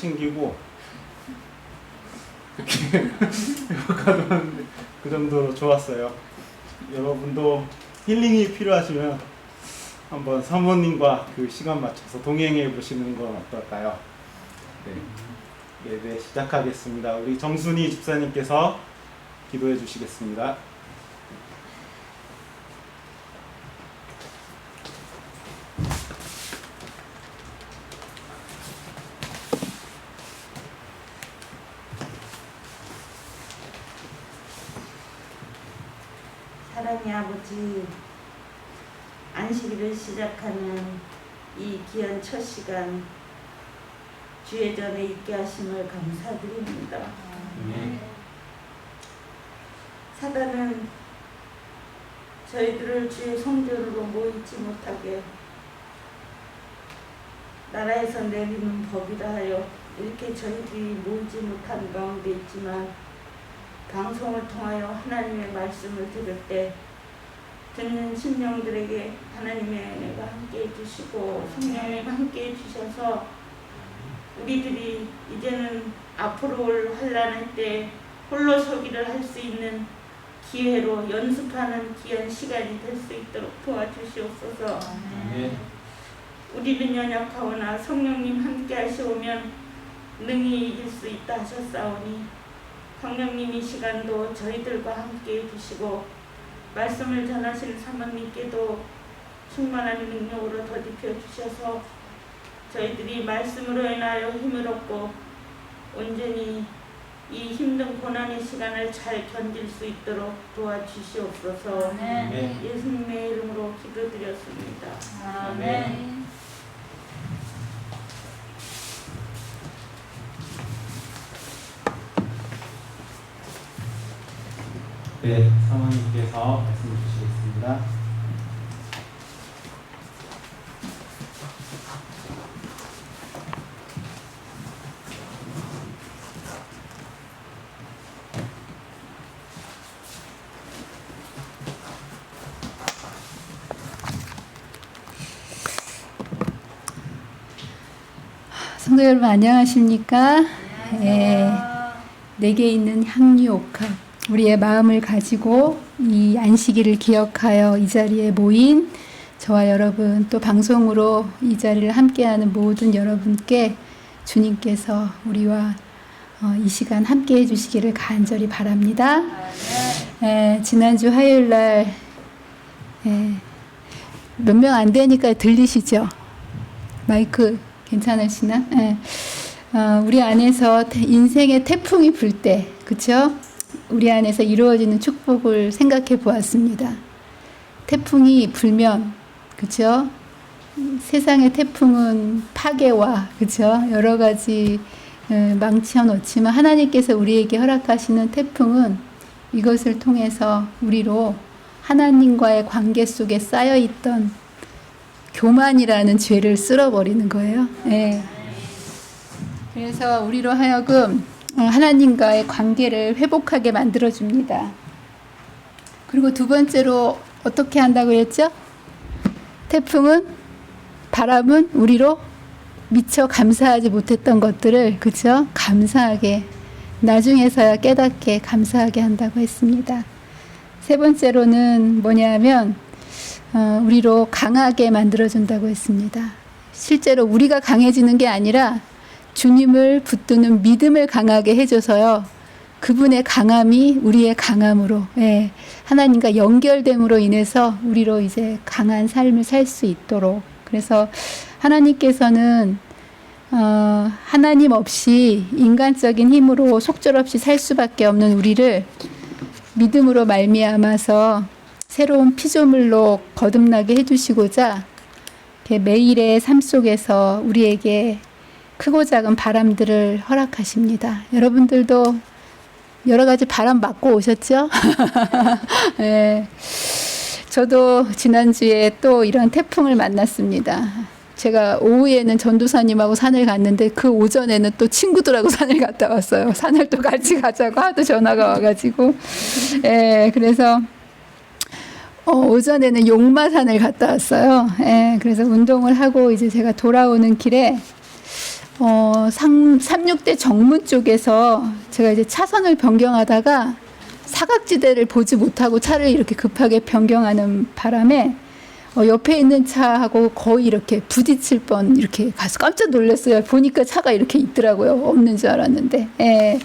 챙기고 이렇게 가져왔는데 그 정도로 좋았어요. 여러분도 힐링이 필요하시면 한번 사모님과 그 시간 맞춰서 동행해 보시는 건 어떨까요? 네, 예배 시작하겠습니다. 우리 정순이 집사님께서 기도해 주시겠습니다. 하나님 아버지, 안식일을 시작하는 이 귀한 첫 시간 주의 전에 있게 하심을 감사드립니다. 사단은 저희들을 주의 성전으로 모이지 못하게 나라에서 내리는 법이라 하여 이렇게 저희들이 모이지 못한 가운데 있지만, 방송을 통하여 하나님의 말씀을 들을 때 듣는 심령들에게 하나님의 은혜가 함께해 주시고 성령님 함께해 주셔서 우리들이 이제는 앞으로 올 환난의 때 홀로 서기를 할 수 있는 기회로 연습하는 귀한 시간이 될 수 있도록 도와주시옵소서. 우리는 연약하오나 성령님 함께 하시오면 능히 이길 수 있다 하셨사오니, 성령님 이 시간도 저희들과 함께 해주시고 말씀을 전하신 사모님께도 충만한 능력으로 더딥혀 주셔서 저희들이 말씀으로 인하여 힘을 얻고 온전히 이 힘든 고난의 시간을 잘 견딜 수 있도록 도와주시옵소서. 예수님의 이름으로 기도드렸습니다. 아멘. 네, 사모님께서 말씀 주시겠습니다. 성도 여러분 안녕하십니까? 내게 있는 향유옥합, 우리의 마음을 가지고 이 안식일을 기억하여 이 자리에 모인 저와 여러분, 또 방송으로 이 자리를 함께하는 모든 여러분께 주님께서 우리와 이 시간 함께해 주시기를 간절히 바랍니다. 지난주 화요일날 몇 명 안 되니까 들리시죠? 마이크 괜찮으시나? 우리 안에서 인생의 태풍이 불 때, 그쵸? 우리 안에서 이루어지는 축복을 생각해 보았습니다. 태풍이 불면, 그쵸? 세상의 태풍은 파괴와, 그쵸? 여러 가지 망쳐 놓지만 하나님께서 우리에게 허락하시는 태풍은 이것을 통해서 우리로 하나님과의 관계 속에 쌓여있던 교만이라는 죄를 쓸어버리는 거예요. 그래서 우리로 하여금 하나님과의 관계를 회복하게 만들어줍니다. 그리고 두 번째로 어떻게 한다고 했죠? 태풍은, 바람은 우리로 미처 감사하지 못했던 것들을, 그쵸? 감사하게, 나중에서야 깨닫게 감사하게 한다고 했습니다. 세 번째로는 뭐냐면 우리로 강하게 만들어준다고 했습니다. 실제로 우리가 강해지는 게 아니라 주님을 붙드는 믿음을 강하게 해줘서요, 그분의 강함이 우리의 강함으로, 하나님과 연결됨으로 인해서 우리로 이제 강한 삶을 살 수 있도록. 그래서 하나님께서는 하나님 없이 인간적인 힘으로 속절없이 살 수밖에 없는 우리를 믿음으로 말미암아서 새로운 피조물로 거듭나게 해주시고자 매일의 삶 속에서 우리에게 크고 작은 바람들을 허락하십니다. 여러분들도 여러 가지 바람 맞고 오셨죠? 네. 저도 지난주에 또 이런 태풍을 만났습니다. 제가 오후에는 전도사님하고 산을 갔는데 그 오전에는 또 친구들하고 산을 갔다 왔어요. 산을 또 같이 가자고 하도 전화가 와가지고. 그래서 오전에는 용마산을 갔다 왔어요. 그래서 운동을 하고 이제 제가 돌아오는 길에 삼육대 정문 쪽에서 제가 이제 차선을 변경하다가 사각지대를 보지 못하고 차를 이렇게 급하게 변경하는 바람에 옆에 있는 차하고 거의 이렇게 부딪힐 뻔 이렇게 가서 깜짝 놀랐어요. 보니까 차가 이렇게 있더라고요. 없는 줄 알았는데. 예.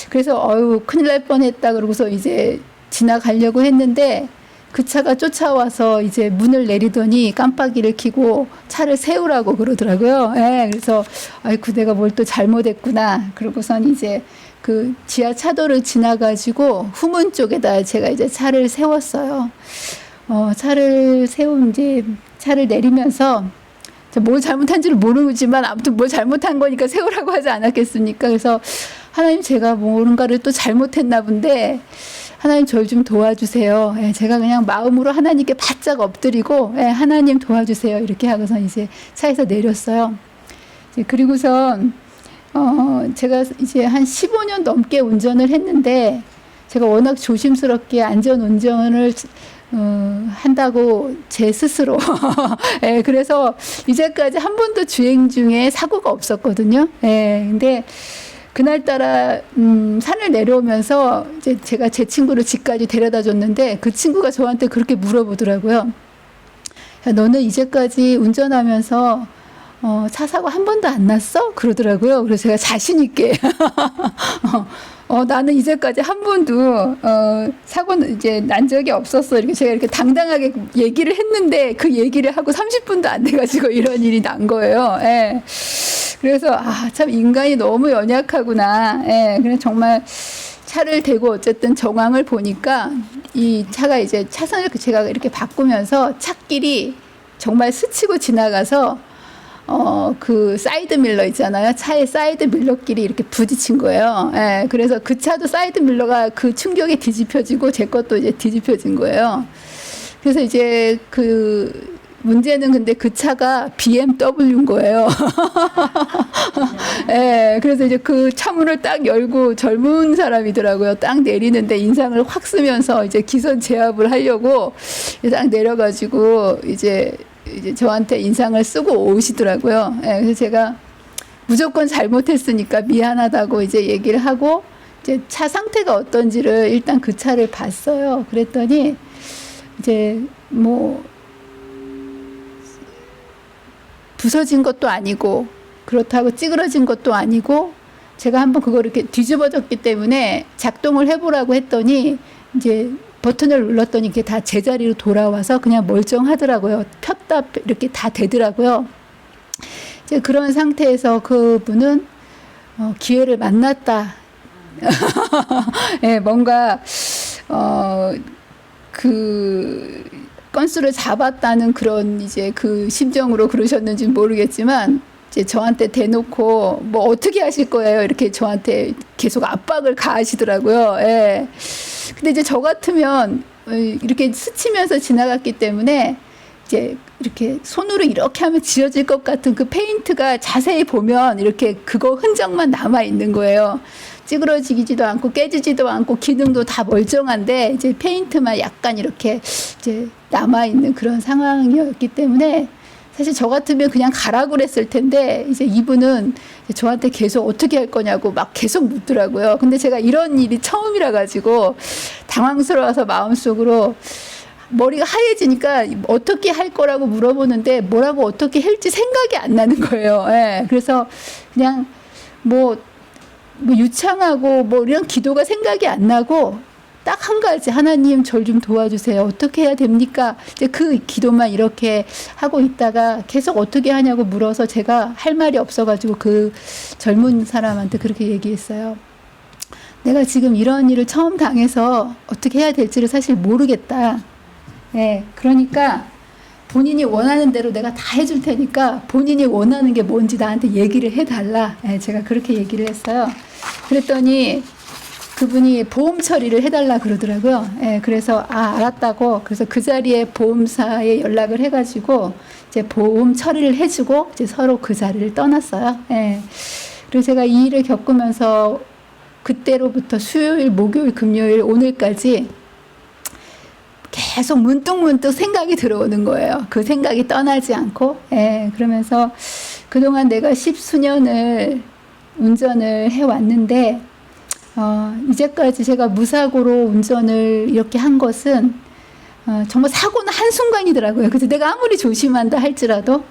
그래서 큰일 날 뻔했다 그러고서 이제 지나가려고 했는데 그 차가 쫓아와서 이제 문을 내리더니 깜빡이를 켜고 차를 세우라고 그러더라고요. 예. 그래서 아이고 내가 뭘 또 잘못했구나. 그러고선 이제 그 지하 차도를 지나가지고 후문 쪽에다 제가 이제 차를 세웠어요. 차를 세운 이제 차를 내리면서 뭘 잘못한지를 모르지만 아무튼 뭘 잘못한 거니까 세우라고 하지 않았겠습니까? 그래서 하나님 제가 뭔가를 또 잘못했나 본데 하나님 저를 좀 도와주세요. 예, 제가 그냥 마음으로 하나님께 바짝 엎드리고 예, 하나님 도와주세요. 이렇게 하고서 이제 차에서 내렸어요. 이제 그리고선 제가 이제 한 15년 넘게 운전을 했는데 제가 워낙 조심스럽게 안전 운전을 한다고 제 스스로 예, 그래서 이제까지 한 번도 주행 중에 사고가 없었거든요. 예, 근데 그날따라 산을 내려오면서 이제 제가 제 친구를 집까지 데려다 줬는데 그 친구가 저한테 그렇게 물어보더라고요. 야, 너는 이제까지 운전하면서 차 사고 한 번도 안 났어? 그러더라고요. 그래서 제가 자신 있게 나는 이제까지 한 번도 사고는 이제 난 적이 없었어. 이렇게 제가 이렇게 당당하게 얘기를 했는데 그 얘기를 하고 30분도 안 돼가지고 이런 일이 난 거예요. 예. 그래서 참 인간이 너무 연약하구나. 예. 그래서 정말 차를 대고 어쨌든 정황을 보니까 이 차가 이제 차선을 제가 이렇게 바꾸면서 차길이 정말 스치고 지나가서 그 사이드 밀러 있잖아요. 차의 사이드 밀러끼리 이렇게 부딪힌 거예요. 예, 그래서 그 차도 사이드 밀러가 그 충격에 뒤집혀지고 제 것도 이제 뒤집혀진 거예요. 그래서 이제 그 문제는 근데 그 차가 BMW인 거예요. 예, 그래서 이제 그 차문을 딱 열고 젊은 사람이더라고요. 딱 내리는데 인상을 확 쓰면서 이제 기선 제압을 하려고 딱 내려가지고 이제 저한테 인상을 쓰고 오시더라고요. 예, 그래서 제가 무조건 잘못했으니까 미안하다고 이제 얘기를 하고 이제 차 상태가 어떤지를 일단 그 차를 봤어요. 그랬더니 이제 뭐 부서진 것도 아니고 그렇다고 찌그러진 것도 아니고 제가 한번 그걸 이렇게 뒤집어졌기 때문에 작동을 해보라고 했더니 이제 버튼을 눌렀더니 이게 다 제자리로 돌아와서 그냥 멀쩡하더라고요. 폈다 이렇게 다 되더라고요. 이제 그런 상태에서 그분은 기회를 만났다. 예, 뭔가 그 건수를 잡았다는 그런 이제 그 심정으로 그러셨는지 모르겠지만 이제 저한테 대놓고 뭐 어떻게 하실 거예요? 이렇게 저한테 계속 압박을 가하시더라고요. 예. 근데 이제 저 같으면 이렇게 스치면서 지나갔기 때문에 이제 이렇게 손으로 이렇게 하면 지워질 것 같은 그 페인트가 자세히 보면 이렇게 그거 흔적만 남아 있는 거예요. 찌그러지지도 않고 깨지지도 않고 기능도 다 멀쩡한데 이제 페인트만 약간 이렇게 이제 남아 있는 그런 상황이었기 때문에 사실 저 같으면 그냥 가라고 그랬을 텐데 이제 이분은 저한테 계속 어떻게 할 거냐고 막 계속 묻더라고요. 근데 제가 이런 일이 처음이라 가지고 당황스러워서 마음속으로 머리가 하얘지니까 어떻게 할 거라고 물어보는데 뭐라고 어떻게 할지 생각이 안 나는 거예요. 예. 그래서 그냥 뭐 유창하고 뭐 이런 기도가 생각이 안 나고 딱 한 가지 하나님 절 좀 도와주세요. 어떻게 해야 됩니까? 이제 그 기도만 이렇게 하고 있다가 계속 어떻게 하냐고 물어서 제가 할 말이 없어가지고 그 젊은 사람한테 그렇게 얘기했어요. 내가 지금 이런 일을 처음 당해서 어떻게 해야 될지를 사실 모르겠다. 네, 그러니까 본인이 원하는 대로 내가 다 해줄 테니까 본인이 원하는 게 뭔지 나한테 얘기를 해달라. 네, 제가 그렇게 얘기를 했어요. 그랬더니 그분이 보험 처리를 해달라 그러더라고요. 예, 그래서 알았다고. 그래서 그 자리에 보험사에 연락을 해가지고 이제 보험 처리를 해주고 이제 서로 그 자리를 떠났어요. 예. 그리고 제가 이 일을 겪으면서 그때로부터 수요일, 목요일, 금요일, 오늘까지 계속 문득문득 생각이 들어오는 거예요. 그 생각이 떠나지 않고. 예, 그러면서 그동안 내가 10수년을 운전을 해왔는데 이제까지 제가 무사고로 운전을 이렇게 한 것은 정말 사고는 한순간이더라고요. 그래서 내가 아무리 조심한다 할지라도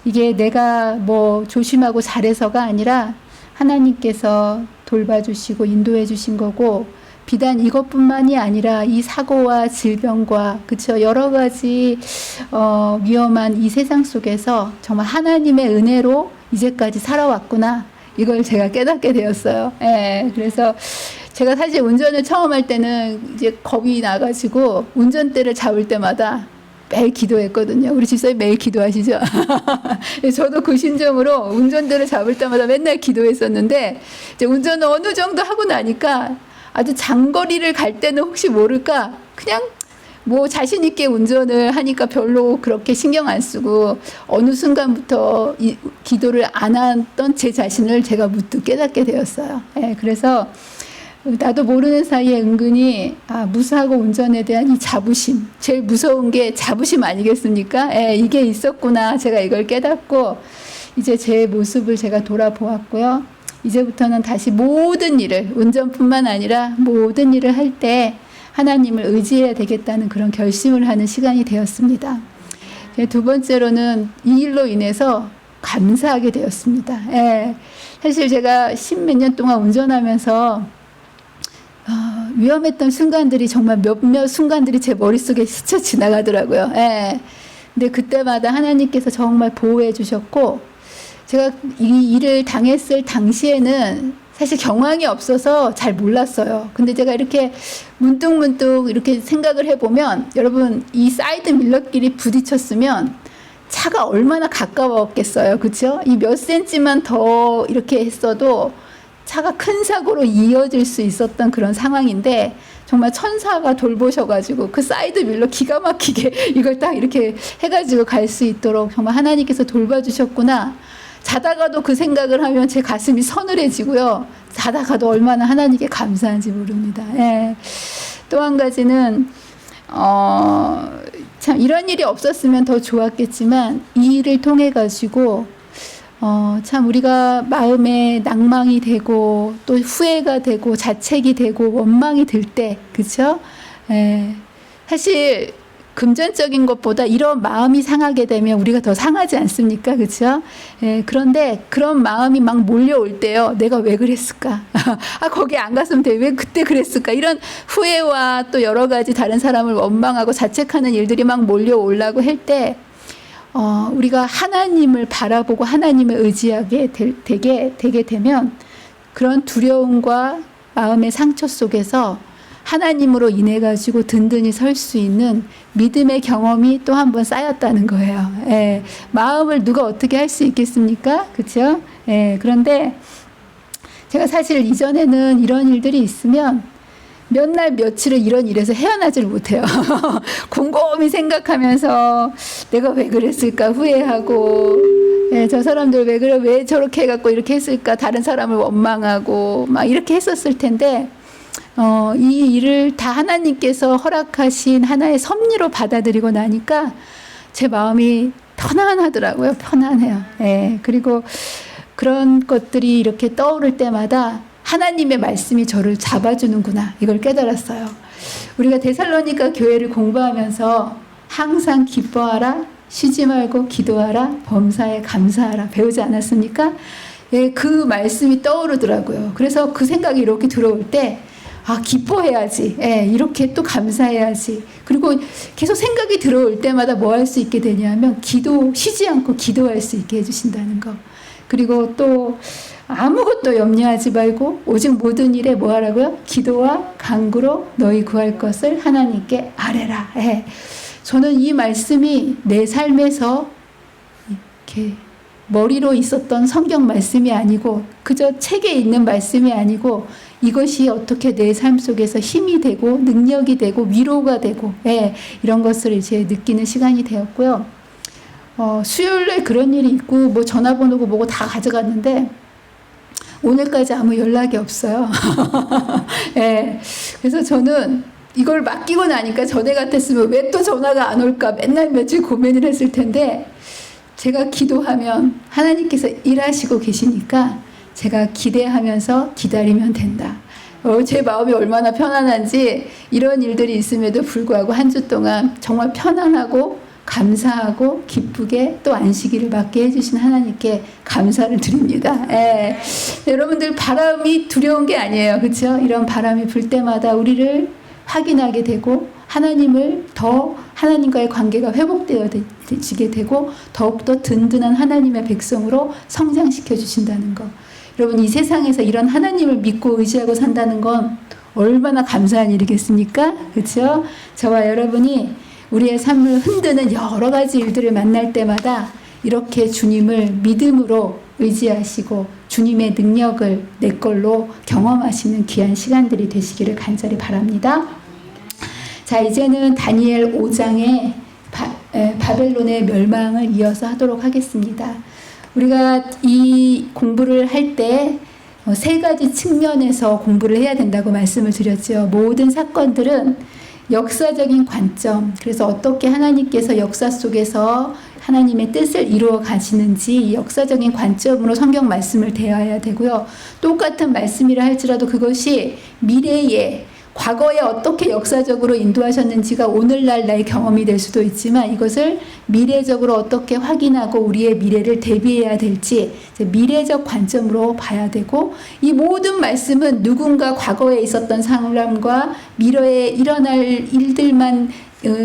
이게 내가 뭐 조심하고 잘해서가 아니라 하나님께서 돌봐주시고 인도해 주신 거고, 비단 이것뿐만이 아니라 이 사고와 질병과 그쵸 여러 가지 위험한 이 세상 속에서 정말 하나님의 은혜로 이제까지 살아왔구나, 이걸 제가 깨닫게 되었어요. 그래서 제가 사실 운전을 처음 할 때는 이제 겁이 나가지고 운전대를 잡을 때마다 매일 기도했거든요. 우리 집사님 매일 기도하시죠? 저도 그 심정으로 운전대를 잡을 때마다 맨날 기도했었는데, 이제 운전을 어느 정도 하고 나니까 아주 장거리를 갈 때는 혹시 모를까 그냥 뭐 자신 있게 운전을 하니까 별로 그렇게 신경 안 쓰고, 어느 순간부터 기도를 안 했던 제 자신을 제가 문득 깨닫게 되었어요. 그래서 나도 모르는 사이에 은근히 무사하고 운전에 대한 이 자부심, 제일 무서운 게 자부심 아니겠습니까? 이게 있었구나. 제가 이걸 깨닫고 이제 제 모습을 제가 돌아보았고요. 이제부터는 다시 모든 일을, 운전뿐만 아니라 모든 일을 할 때 하나님을 의지해야 되겠다는 그런 결심을 하는 시간이 되었습니다. 두 번째로는 이 일로 인해서 감사하게 되었습니다. 사실 제가 10몇 년 동안 운전하면서 위험했던 순간들이 정말 몇몇 순간들이 제 머릿속에 스쳐 지나가더라고요. 근데 그때마다 하나님께서 정말 보호해 주셨고, 제가 이 일을 당했을 당시에는 사실 경황이 없어서 잘 몰랐어요. 근데 제가 이렇게 문득문득 이렇게 생각을 해보면, 여러분 이 사이드 밀러끼리 부딪혔으면 차가 얼마나 가까웠겠어요. 그렇죠? 이 몇 센치만 더 이렇게 했어도 차가 큰 사고로 이어질 수 있었던 그런 상황인데, 정말 천사가 돌보셔가지고 그 사이드 밀러 기가 막히게 이걸 딱 이렇게 해가지고 갈 수 있도록 정말 하나님께서 돌봐주셨구나. 자다가도 그 생각을 하면 제 가슴이 서늘해지고요. 자다가도 얼마나 하나님께 감사한지 모릅니다. 또 한 가지는 참 이런 일이 없었으면 더 좋았겠지만, 이 일을 통해 가지고 참 우리가 마음에 낭망이 되고 또 후회가 되고 자책이 되고 원망이 들 때, 그렇죠? 사실 금전적인 것보다 이런 마음이 상하게 되면 우리가 더 상하지 않습니까? 그렇죠? 그런데 그런 마음이 막 몰려올 때요, 내가 왜 그랬을까? 거기 안 갔으면 돼. 왜 그때 그랬을까? 이런 후회와 또 여러 가지 다른 사람을 원망하고 자책하는 일들이 막 몰려오려고 할 때, 우리가 하나님을 바라보고 하나님을 의지하게 되게 되면, 그런 두려움과 마음의 상처 속에서 하나님으로 인해 가지고 든든히 설 수 있는 믿음의 경험이 또 한 번 쌓였다는 거예요. 마음을 누가 어떻게 할 수 있겠습니까? 그렇죠? 그런데 제가 사실 이전에는 이런 일들이 있으면 몇 날 며칠을 이런 일에서 헤어나질 못해요. 곰곰이 생각하면서 내가 왜 그랬을까 후회하고, 저 사람들 왜 그래, 왜 저렇게 해갖고 이렇게 했을까, 다른 사람을 원망하고 막 이렇게 했었을 텐데, 이 일을 다 하나님께서 허락하신 하나의 섭리로 받아들이고 나니까 제 마음이 편안하더라고요. 편안해요. 그리고 그런 것들이 이렇게 떠오를 때마다 하나님의 말씀이 저를 잡아주는구나, 이걸 깨달았어요. 우리가 데살로니가 교회를 공부하면서 항상 기뻐하라, 쉬지 말고 기도하라, 범사에 감사하라 배우지 않았습니까? 그 말씀이 떠오르더라고요. 그래서 그 생각이 이렇게 들어올 때, 기뻐해야지. 이렇게 또 감사해야지. 그리고 계속 생각이 들어올 때마다 뭐 할 수 있게 되냐면, 쉬지 않고 기도할 수 있게 해주신다는 거. 그리고 또 아무것도 염려하지 말고 오직 모든 일에 뭐 하라고요? 기도와 간구로 너희 구할 것을 하나님께 아뢰라. 저는 이 말씀이 내 삶에서 이렇게 머리로 있었던 성경 말씀이 아니고, 그저 책에 있는 말씀이 아니고, 이것이 어떻게 내 삶 속에서 힘이 되고 능력이 되고 위로가 되고, 이런 것을 이제 느끼는 시간이 되었고요. 수요일에 그런 일이 있고 뭐 전화번호고 뭐고 다 가져갔는데 오늘까지 아무 연락이 없어요. 그래서 저는 이걸 맡기고 나니까 전에 같았으면 왜 또 전화가 안 올까 맨날 며칠 고민을 했을 텐데, 제가 기도하면 하나님께서 일하시고 계시니까 제가 기대하면서 기다리면 된다. 제 마음이 얼마나 편안한지 이런 일들이 있음에도 불구하고 한 주 동안 정말 편안하고 감사하고 기쁘게 또 안식일을 맞게 해주신 하나님께 감사를 드립니다. 예. 여러분들 바람이 두려운 게 아니에요. 그렇죠? 이런 바람이 불 때마다 우리를 확인하게 되고 하나님을 더 하나님과의 관계가 회복되어지게 되고 더욱더 든든한 하나님의 백성으로 성장시켜 주신다는 것. 여러분 이 세상에서 이런 하나님을 믿고 의지하고 산다는 건 얼마나 감사한 일이겠습니까? 그렇죠? 저와 여러분이 우리의 삶을 흔드는 여러 가지 일들을 만날 때마다 이렇게 주님을 믿음으로 의지하시고 주님의 능력을 내 걸로 경험하시는 귀한 시간들이 되시기를 간절히 바랍니다. 자, 이제는 다니엘 5장의 바벨론의 멸망을 이어서 하도록 하겠습니다. 우리가 이 공부를 할 때 세 가지 측면에서 공부를 해야 된다고 말씀을 드렸죠. 모든 사건들은 역사적인 관점, 그래서 어떻게 하나님께서 역사 속에서 하나님의 뜻을 이루어 가시는지 역사적인 관점으로 성경 말씀을 대해야 되고요. 똑같은 말씀이라 할지라도 그것이 미래에 과거에 어떻게 역사적으로 인도하셨는지가 오늘날 나의 경험이 될 수도 있지만 이것을 미래적으로 어떻게 확인하고 우리의 미래를 대비해야 될지 미래적 관점으로 봐야 되고 이 모든 말씀은 누군가 과거에 있었던 사람과 미래에 일어날 일들만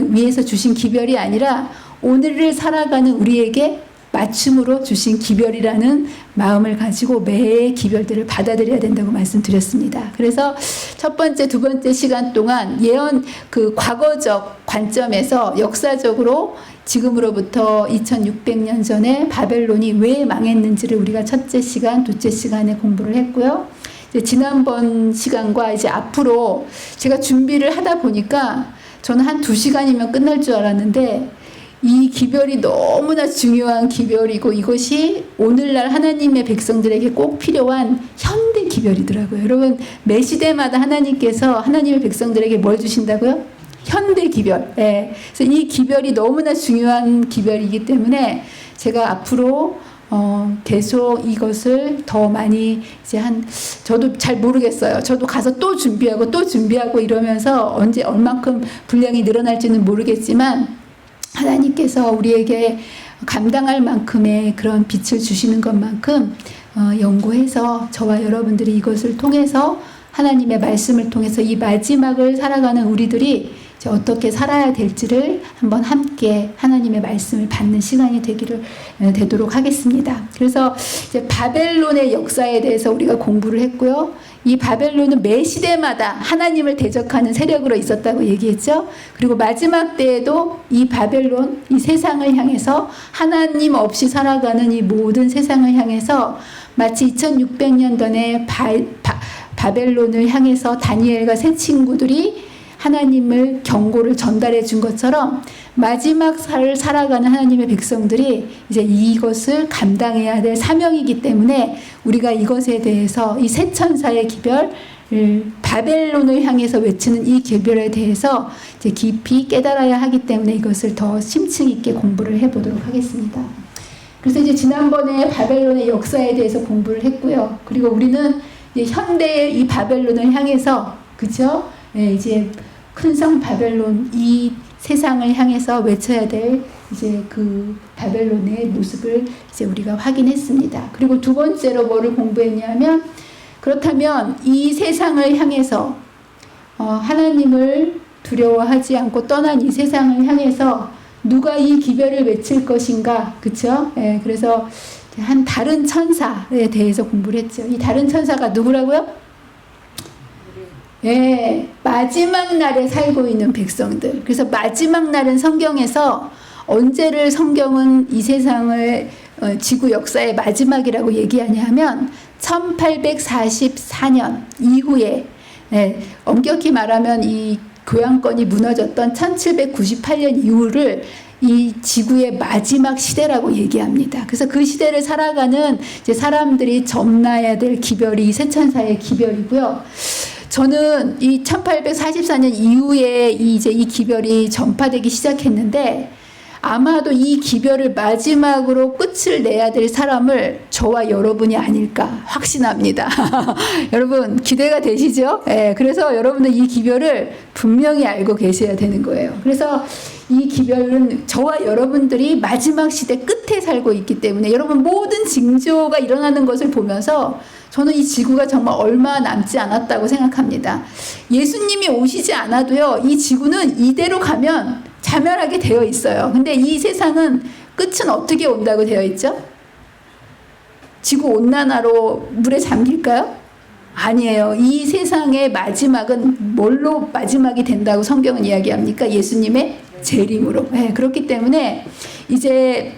위해서 주신 기별이 아니라 오늘을 살아가는 우리에게 맞춤으로 주신 기별이라는 마음을 가지고 매의 기별들을 받아들여야 된다고 말씀드렸습니다. 그래서 첫 번째, 두 번째 시간 동안 예언 그 과거적 관점에서 역사적으로 지금으로부터 2600년 전에 바벨론이 왜 망했는지를 우리가 첫째 시간, 둘째 시간에 공부를 했고요. 이제 지난번 시간과 이제 앞으로 제가 준비를 하다 보니까 저는 한 2시간이면 끝날 줄 알았는데 이 기별이 너무나 중요한 기별이고 이것이 오늘날 하나님의 백성들에게 꼭 필요한 현대 기별이더라고요. 여러분 매 시대마다 하나님께서 하나님의 백성들에게 뭘 주신다고요? 현대 기별. 예. 그래서 이 기별이 너무나 중요한 기별이기 때문에 제가 앞으로 계속 이것을 더 많이 이제 저도 잘 모르겠어요. 저도 가서 또 준비하고 이러면서 언제 얼만큼 분량이 늘어날지는 모르겠지만 하나님께서 우리에게 감당할 만큼의 그런 빛을 주시는 것만큼 연구해서 저와 여러분들이 이것을 통해서 하나님의 말씀을 통해서 이 마지막을 살아가는 우리들이 이제 어떻게 살아야 될지를 한번 함께 하나님의 말씀을 받는 시간이 되도록 하겠습니다. 그래서 이제 바벨론의 역사에 대해서 우리가 공부를 했고요. 이 바벨론은 매 시대마다 하나님을 대적하는 세력으로 있었다고 얘기했죠. 그리고 마지막 때에도 이 바벨론, 이 세상을 향해서 하나님 없이 살아가는 이 모든 세상을 향해서 마치 2600년 전에 바벨론을 향해서 다니엘과 세 친구들이 하나님을 경고를 전달해 준 것처럼 마지막 살을 살아가는 하나님의 백성들이 이제 이것을 감당해야 될 사명이기 때문에 우리가 이것에 대해서 이 세 천사의 기별, 바벨론을 향해서 외치는 이 기별에 대해서 이제 깊이 깨달아야 하기 때문에 이것을 더 심층 있게 공부를 해보도록 하겠습니다. 그래서 이제 지난번에 바벨론의 역사에 대해서 공부를 했고요. 그리고 우리는 이제 현대의 이 바벨론을 향해서 그죠? 네, 이제 큰 성 바벨론 이 세상을 향해서 외쳐야 될 이제 그 바벨론의 모습을 이제 우리가 확인했습니다. 그리고 두 번째로 뭐를 공부했냐면 그렇다면 이 세상을 향해서 하나님을 두려워하지 않고 떠난 이 세상을 향해서 누가 이 기별을 외칠 것인가, 그렇죠? 예, 그래서 한 다른 천사에 대해서 공부를 했죠. 이 다른 천사가 누구라고요? 예, 마지막 날에 살고 있는 백성들. 그래서 마지막 날은 성경에서 언제를 성경은 이 세상을 지구 역사의 마지막이라고 얘기하냐면 1844년 이후에 엄격히 말하면 이 교양권이 무너졌던 1798년 이후를 이 지구의 마지막 시대라고 얘기합니다. 그래서 그 시대를 살아가는 이제 사람들이 접나야 될 기별이 이 세천사의 기별이고요. 저는 이 1844년 이후에 이제 이 기별이 전파되기 시작했는데 아마도 이 기별을 마지막으로 끝을 내야 될 사람을 저와 여러분이 아닐까 확신합니다. 여러분 기대가 되시죠? 예, 그래서 여러분들 이 기별을 분명히 알고 계셔야 되는 거예요. 그래서 이 기별은 저와 여러분들이 마지막 시대 끝에 살고 있기 때문에 여러분 모든 징조가 일어나는 것을 보면서 저는 이 지구가 정말 얼마 남지 않았다고 생각합니다. 예수님이 오시지 않아도요, 이 지구는 이대로 가면 자멸하게 되어 있어요. 근데 이 세상은 끝은 어떻게 온다고 되어 있죠? 지구 온난화로 물에 잠길까요? 아니에요. 이 세상의 마지막은 뭘로 마지막이 된다고 성경은 이야기합니까? 예수님의 재림으로. 네, 그렇기 때문에 이제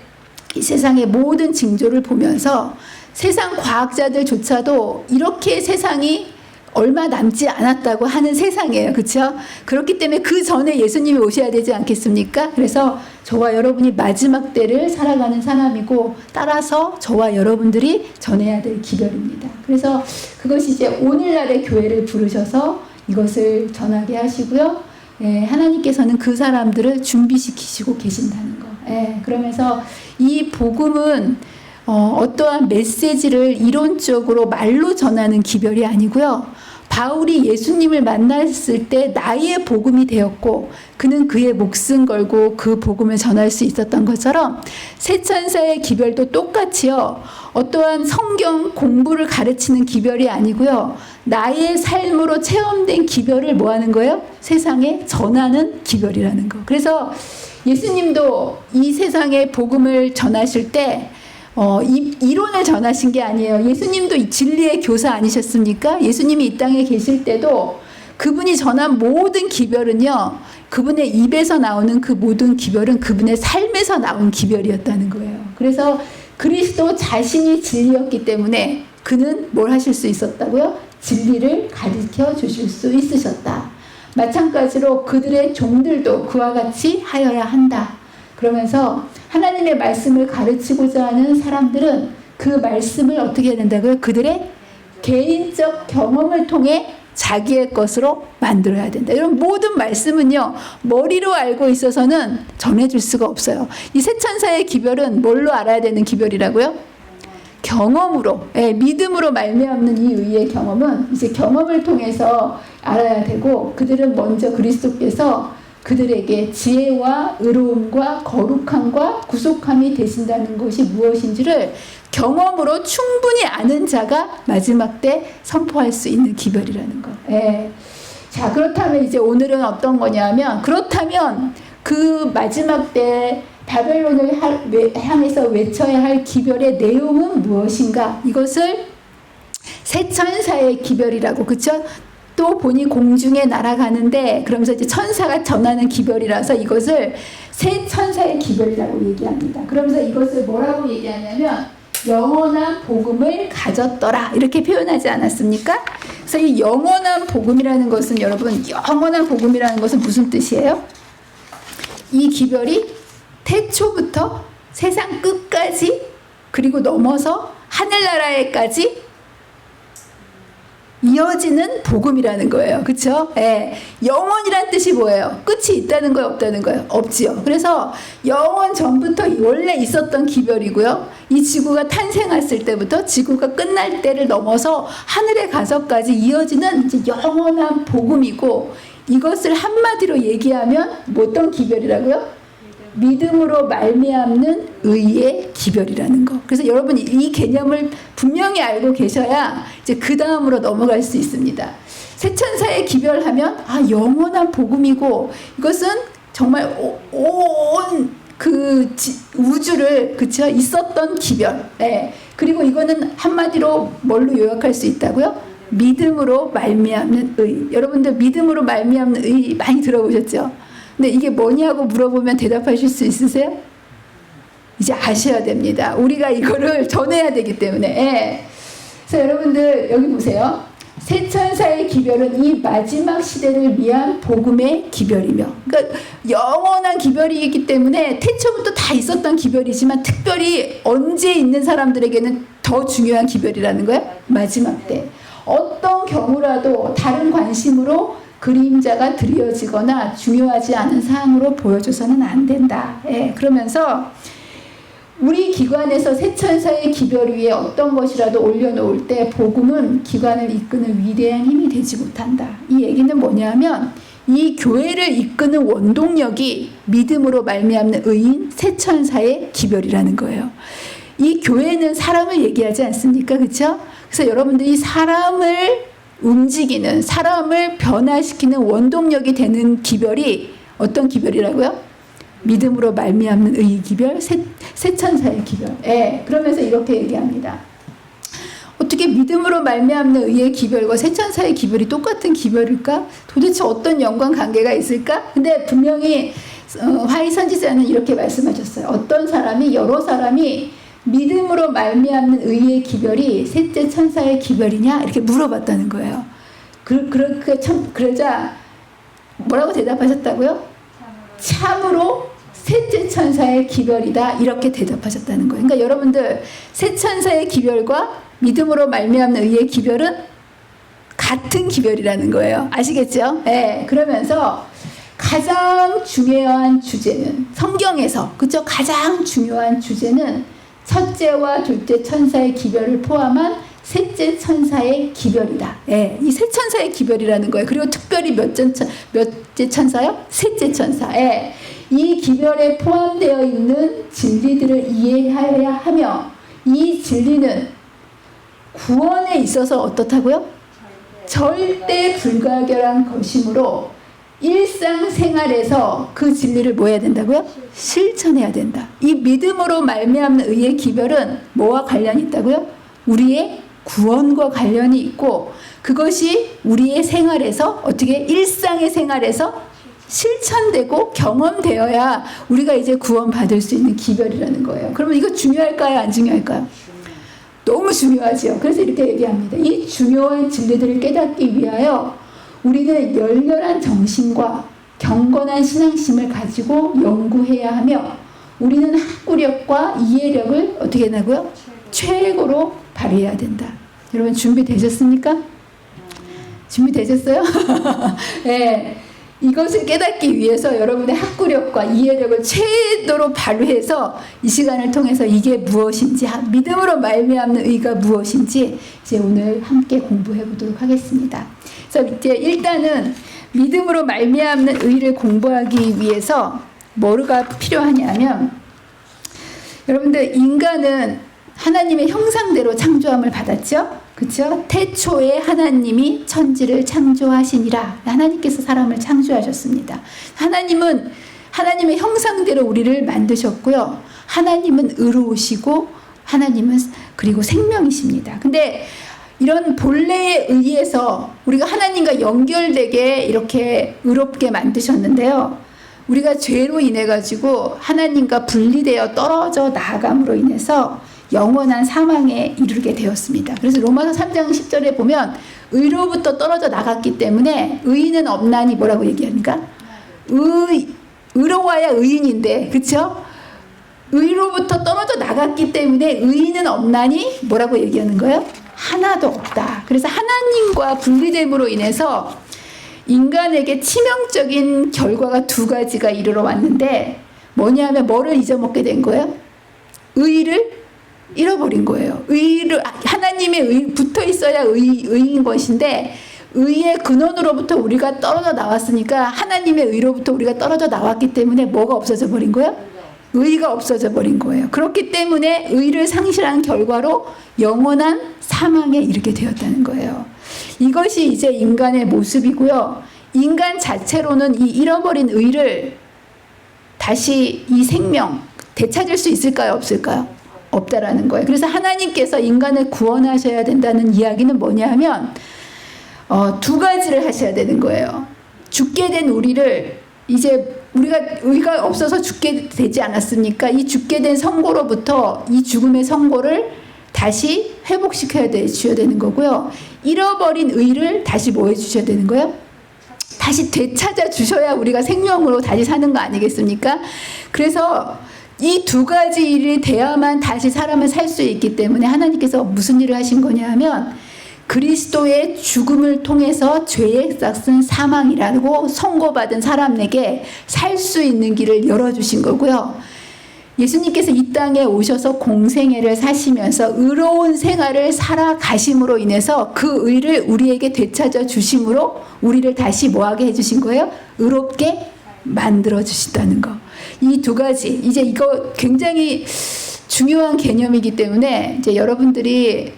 이 세상의 모든 징조를 보면서 세상 과학자들조차도 이렇게 세상이 얼마 남지 않았다고 하는 세상이에요. 그렇죠? 그렇기 때문에 그 전에 예수님이 오셔야 되지 않겠습니까? 그래서 저와 여러분이 마지막 때를 살아가는 사람이고 따라서 저와 여러분들이 전해야 될 기별입니다. 그래서 그것이 이제 오늘날의 교회를 부르셔서 이것을 전하게 하시고요. 예, 하나님께서는 그 사람들을 준비시키시고 계신다는 거. 예, 그러면서 이 복음은 어떠한 메시지를 이론적으로 말로 전하는 기별이 아니고요. 바울이 예수님을 만났을 때 나의 복음이 되었고 그는 그의 목숨 걸고 그 복음을 전할 수 있었던 것처럼 새 천사의 기별도 똑같이요. 어떠한 성경 공부를 가르치는 기별이 아니고요. 나의 삶으로 체험된 기별을 뭐 하는 거예요? 세상에 전하는 기별이라는 거. 그래서 예수님도 이 세상에 복음을 전하실 때 이론을 전하신 게 아니에요. 예수님도 진리의 교사 아니셨습니까? 예수님이 이 땅에 계실 때도 그분이 전한 모든 기별은요, 그분의 입에서 나오는 그 모든 기별은 그분의 삶에서 나온 기별이었다는 거예요. 그래서 그리스도 자신이 진리였기 때문에 그는 뭘 하실 수 있었다고요? 진리를 가르쳐 주실 수 있으셨다. 마찬가지로 그들의 종들도 그와 같이 하여야 한다. 그러면서 하나님의 말씀을 가르치고자 하는 사람들은 그 말씀을 어떻게 해야 된다고요? 그들의 개인적 경험을 통해 자기의 것으로 만들어야 된다. 이런 모든 말씀은요, 머리로 알고 있어서는 전해줄 수가 없어요. 이 새 천사의 기별은 뭘로 알아야 되는 기별이라고요? 경험으로, 믿음으로 말미암는 이 의의 경험은 이제 경험을 통해서 알아야 되고, 그들은 먼저 그리스도께서 그들에게 지혜와 의로움과 거룩함과 구속함이 되신다는 것이 무엇인지를 경험으로 충분히 아는 자가 마지막 때 선포할 수 있는 기별이라는 거. 자, 그렇다면 이제 오늘은 어떤 거냐면, 그렇다면 그 마지막 때 바벨론을 향해서 외쳐야 할 기별의 내용은 무엇인가? 이것을 새 천사의 기별이라고, 그쵸? 또 보니 공중에 날아가는데, 그러면서 이제 천사가 전하는 기별이라서 이것을 새 천사의 기별이라고 얘기합니다. 그러면서 이것을 뭐라고 얘기하냐면 영원한 복음을 가졌더라, 이렇게 표현하지 않았습니까? 그래서 이 영원한 복음이라는 것은, 여러분, 영원한 복음이라는 것은 무슨 뜻이에요? 이 기별이 태초부터 세상 끝까지, 그리고 넘어서 하늘나라에까지 이어지는 복음이라는 거예요. 그렇죠? 영원이란 뜻이 뭐예요? 끝이 있다는 거예요, 없다는 거예요? 없지요. 그래서 영원 전부터 원래 있었던 기별이고요. 이 지구가 탄생했을 때부터 지구가 끝날 때를 넘어서 하늘에 가서까지 이어지는 이제 영원한 복음이고, 이것을 한마디로 얘기하면 어떤 기별이라고요? 믿음으로 말미암는 의의 기별이라는 거. 그래서 여러분이 이 개념을 분명히 알고 계셔야 이제 그 다음으로 넘어갈 수 있습니다. 새 천사의 기별하면 영원한 복음이고, 이것은 정말 온 그 우주를, 그쵸? 있었던 기별. 그리고 이거는 한마디로 뭘로 요약할 수 있다고요? 믿음으로 말미암는 의. 여러분들 믿음으로 말미암는 의 많이 들어보셨죠? 근데 이게 뭐냐고 물어보면 대답하실 수 있으세요? 이제 아셔야 됩니다. 우리가 이거를 전해야 되기 때문에. 그래서 여러분들 여기 보세요. 새 천사의 기별은 이 마지막 시대를 위한 복음의 기별이며, 그러니까 영원한 기별이기 때문에 태초부터 다 있었던 기별이지만 특별히 언제 있는 사람들에게는 더 중요한 기별이라는 거예요. 마지막 때 어떤 경우라도 다른 관심으로 그림자가 드리워지거나 중요하지 않은 사항으로 보여줘서는 안 된다. 예, 그러면서 우리 기관에서 세 천사의 기별 위에 어떤 것이라도 올려놓을 때 복음은 기관을 이끄는 위대한 힘이 되지 못한다. 이 얘기는 뭐냐면 이 교회를 이끄는 원동력이 믿음으로 말미암는 의인 세 천사의 기별이라는 거예요. 이 교회는 사람을 얘기하지 않습니까? 그렇죠? 그래서 여러분들이 사람을 움직이는, 사람을 변화시키는 원동력이 되는 기별이 어떤 기별이라고요? 믿음으로 말미암는 의의 기별, 세 천사의 기별. 예, 그러면서 이렇게 얘기합니다. 어떻게 믿음으로 말미암는 의의 기별과 세 천사의 기별이 똑같은 기별일까? 도대체 어떤 연관 관계가 있을까? 근데 분명히 화이 선지자는 이렇게 말씀하셨어요. 어떤 사람이, 여러 사람이 믿음으로 말미암는 의의 기별이 셋째 천사의 기별이냐? 이렇게 물어봤다는 거예요. 그러자 뭐라고 대답하셨다고요? 참으로 셋째 천사의 기별이다. 이렇게 대답하셨다는 거예요. 그러니까 여러분들 세 천사의 기별과 믿음으로 말미암는 의의 기별은 같은 기별이라는 거예요. 아시겠죠? 네. 그러면서 가장 중요한 주제는 성경에서 그죠? 가장 중요한 주제는 첫째와 둘째 천사의 기별을 포함한 셋째 천사의 기별이다. 예, 이 세 천사의 기별이라는 거예요. 그리고 특별히 몇째 천사요? 셋째 천사. 예, 이 기별에 포함되어 있는 진리들을 이해하여야 하며 이 진리는 구원에 있어서 어떻다고요? 절대 불가결한 것이므로 일상생활에서 그 진리를 뭐 해야 된다고요? 실천해야 된다. 이 믿음으로 말미암는 의의 기별은 뭐와 관련이 있다고요? 우리의 구원과 관련이 있고 그것이 우리의 생활에서 어떻게 일상의 생활에서 실천되고 경험되어야 우리가 이제 구원받을 수 있는 기별이라는 거예요. 그러면 이거 중요할까요? 안 중요할까요? 너무 중요하죠. 그래서 이렇게 얘기합니다. 이 중요한 진리들을 깨닫기 위하여 우리는 열렬한 정신과 경건한 신앙심을 가지고 연구해야 하며 우리는 학구력과 이해력을 어떻게 하냐고요? 최고로 발휘해야 된다. 여러분 준비되셨습니까? 준비되셨어요? 네. 이것을 깨닫기 위해서 여러분의 학구력과 이해력을 최대로 발휘해서 이 시간을 통해서 이게 무엇인지 믿음으로 말미암는 의가 무엇인지 이제 오늘 함께 공부해 보도록 하겠습니다. 그래서 이제 일단은 믿음으로 말미암는 의를 공부하기 위해서 뭐가 필요하냐면 여러분들 인간은 하나님의 형상대로 창조함을 받았죠? 그렇죠? 태초에 하나님이 천지를 창조하시니라. 하나님께서 사람을 창조하셨습니다. 하나님은 하나님의 형상대로 우리를 만드셨고요. 하나님은 의로우시고 하나님은 그리고 생명이십니다. 근데 이런 본래에 의해서 우리가 하나님과 연결되게 이렇게 의롭게 만드셨는데요. 우리가 죄로 인해 가지고 하나님과 분리되어 떨어져 나아감으로 인해서 영원한 사망에 이르게 되었습니다. 그래서 로마서 3장 10절에 보면 의로부터 떨어져 나갔기 때문에 의인은 없나니 뭐라고 얘기합니까? 의로워야 의인인데 그렇죠? 의로부터 떨어져 나갔기 때문에 의인은 없나니 뭐라고 얘기하는 거예요? 하나도 없다. 그래서 하나님과 분리됨으로 인해서 인간에게 치명적인 결과가 두 가지가 이르러 왔는데 뭐냐면 뭐를 잊어먹게 된 거예요? 의를 잃어버린 거예요. 의를 하나님의 의 붙어 있어야 의인 것인데 의의 근원으로부터 우리가 떨어져 나왔으니까 하나님의 의로부터 우리가 떨어져 나왔기 때문에 뭐가 없어져 버린 거예요? 의가 없어져 버린 거예요. 그렇기 때문에 의를 상실한 결과로 영원한 사망에 이르게 되었다는 거예요. 이것이 이제 인간의 모습이고요. 인간 자체로는 이 잃어버린 의를 다시 이 생명 되찾을 수 있을까요? 없을까요? 없다라는 거예요. 그래서 하나님께서 인간을 구원하셔야 된다는 이야기는 뭐냐 하면 두 가지를 하셔야 되는 거예요. 죽게 된 우리를 이제 우리가 의가 없어서 죽게 되지 않았습니까? 이 죽게 된 선고로부터 이 죽음의 선고를 다시 회복시켜야 주셔야 되는 거고요. 잃어버린 의를 다시 뭐 해주셔야 되는 거예요? 다시 되찾아 주셔야 우리가 생명으로 다시 사는 거 아니겠습니까? 그래서 이 두 가지 일이 돼야만 다시 사람은 살 수 있기 때문에 하나님께서 무슨 일을 하신 거냐 하면 그리스도의 죽음을 통해서 죄의 싹은 사망이라고 선고받은 사람에게 살 수 있는 길을 열어주신 거고요. 예수님께서 이 땅에 오셔서 공생애를 사시면서 의로운 생활을 살아가심으로 인해서 그 의를 우리에게 되찾아 주심으로 우리를 다시 뭐하게 해주신 거예요? 의롭게 만들어 주신다는 거. 이 두 가지, 이제 이거 굉장히 중요한 개념이기 때문에 이제 여러분들이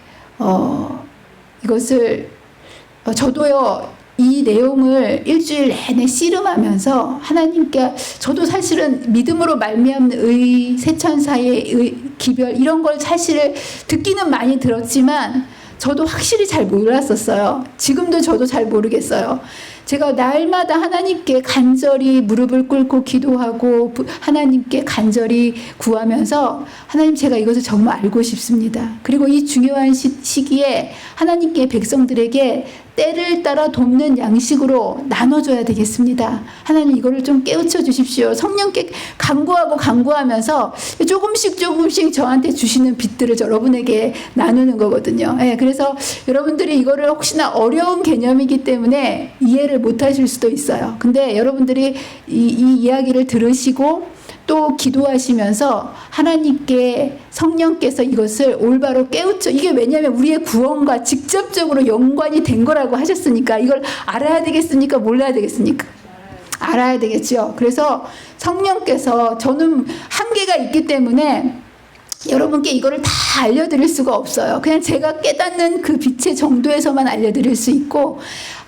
이것을 저도요 이 내용을 일주일 내내 씨름하면서 하나님께, 저도 사실은 믿음으로 말미암는 의, 세천사의 의, 기별 이런 걸 사실 듣기는 많이 들었지만 저도 확실히 잘 몰랐었어요. 지금도 저도 잘 모르겠어요. 제가 날마다 하나님께 간절히 무릎을 꿇고 기도하고 하나님께 간절히 구하면서 하나님, 제가 이것을 정말 알고 싶습니다. 그리고 이 중요한 시기에 하나님께 백성들에게 때를 따라 돕는 양식으로 나눠줘야 되겠습니다. 하나님, 이거를 좀 깨우쳐 주십시오. 성령께 간구하면서 조금씩 저한테 주시는 빛들을 여러분에게 나누는 거거든요. 예, 그래서 여러분들이 이거를 혹시나 어려운 개념이기 때문에 이해를 못 하실 수도 있어요. 근데 여러분들이 이 이야기를 들으시고 또 기도하시면서 하나님께 성령께서 이것을 올바로 깨우쳐, 이게 왜냐하면 우리의 구원과 직접적으로 연관이 된 거라고 하셨으니까 이걸 알아야 되겠습니까? 몰라야 되겠습니까? 알아야 되겠죠. 그래서 성령께서, 저는 한계가 있기 때문에 여러분께 이거를 다 알려드릴 수가 없어요. 그냥 제가 깨닫는 그 빛의 정도에서만 알려드릴 수 있고,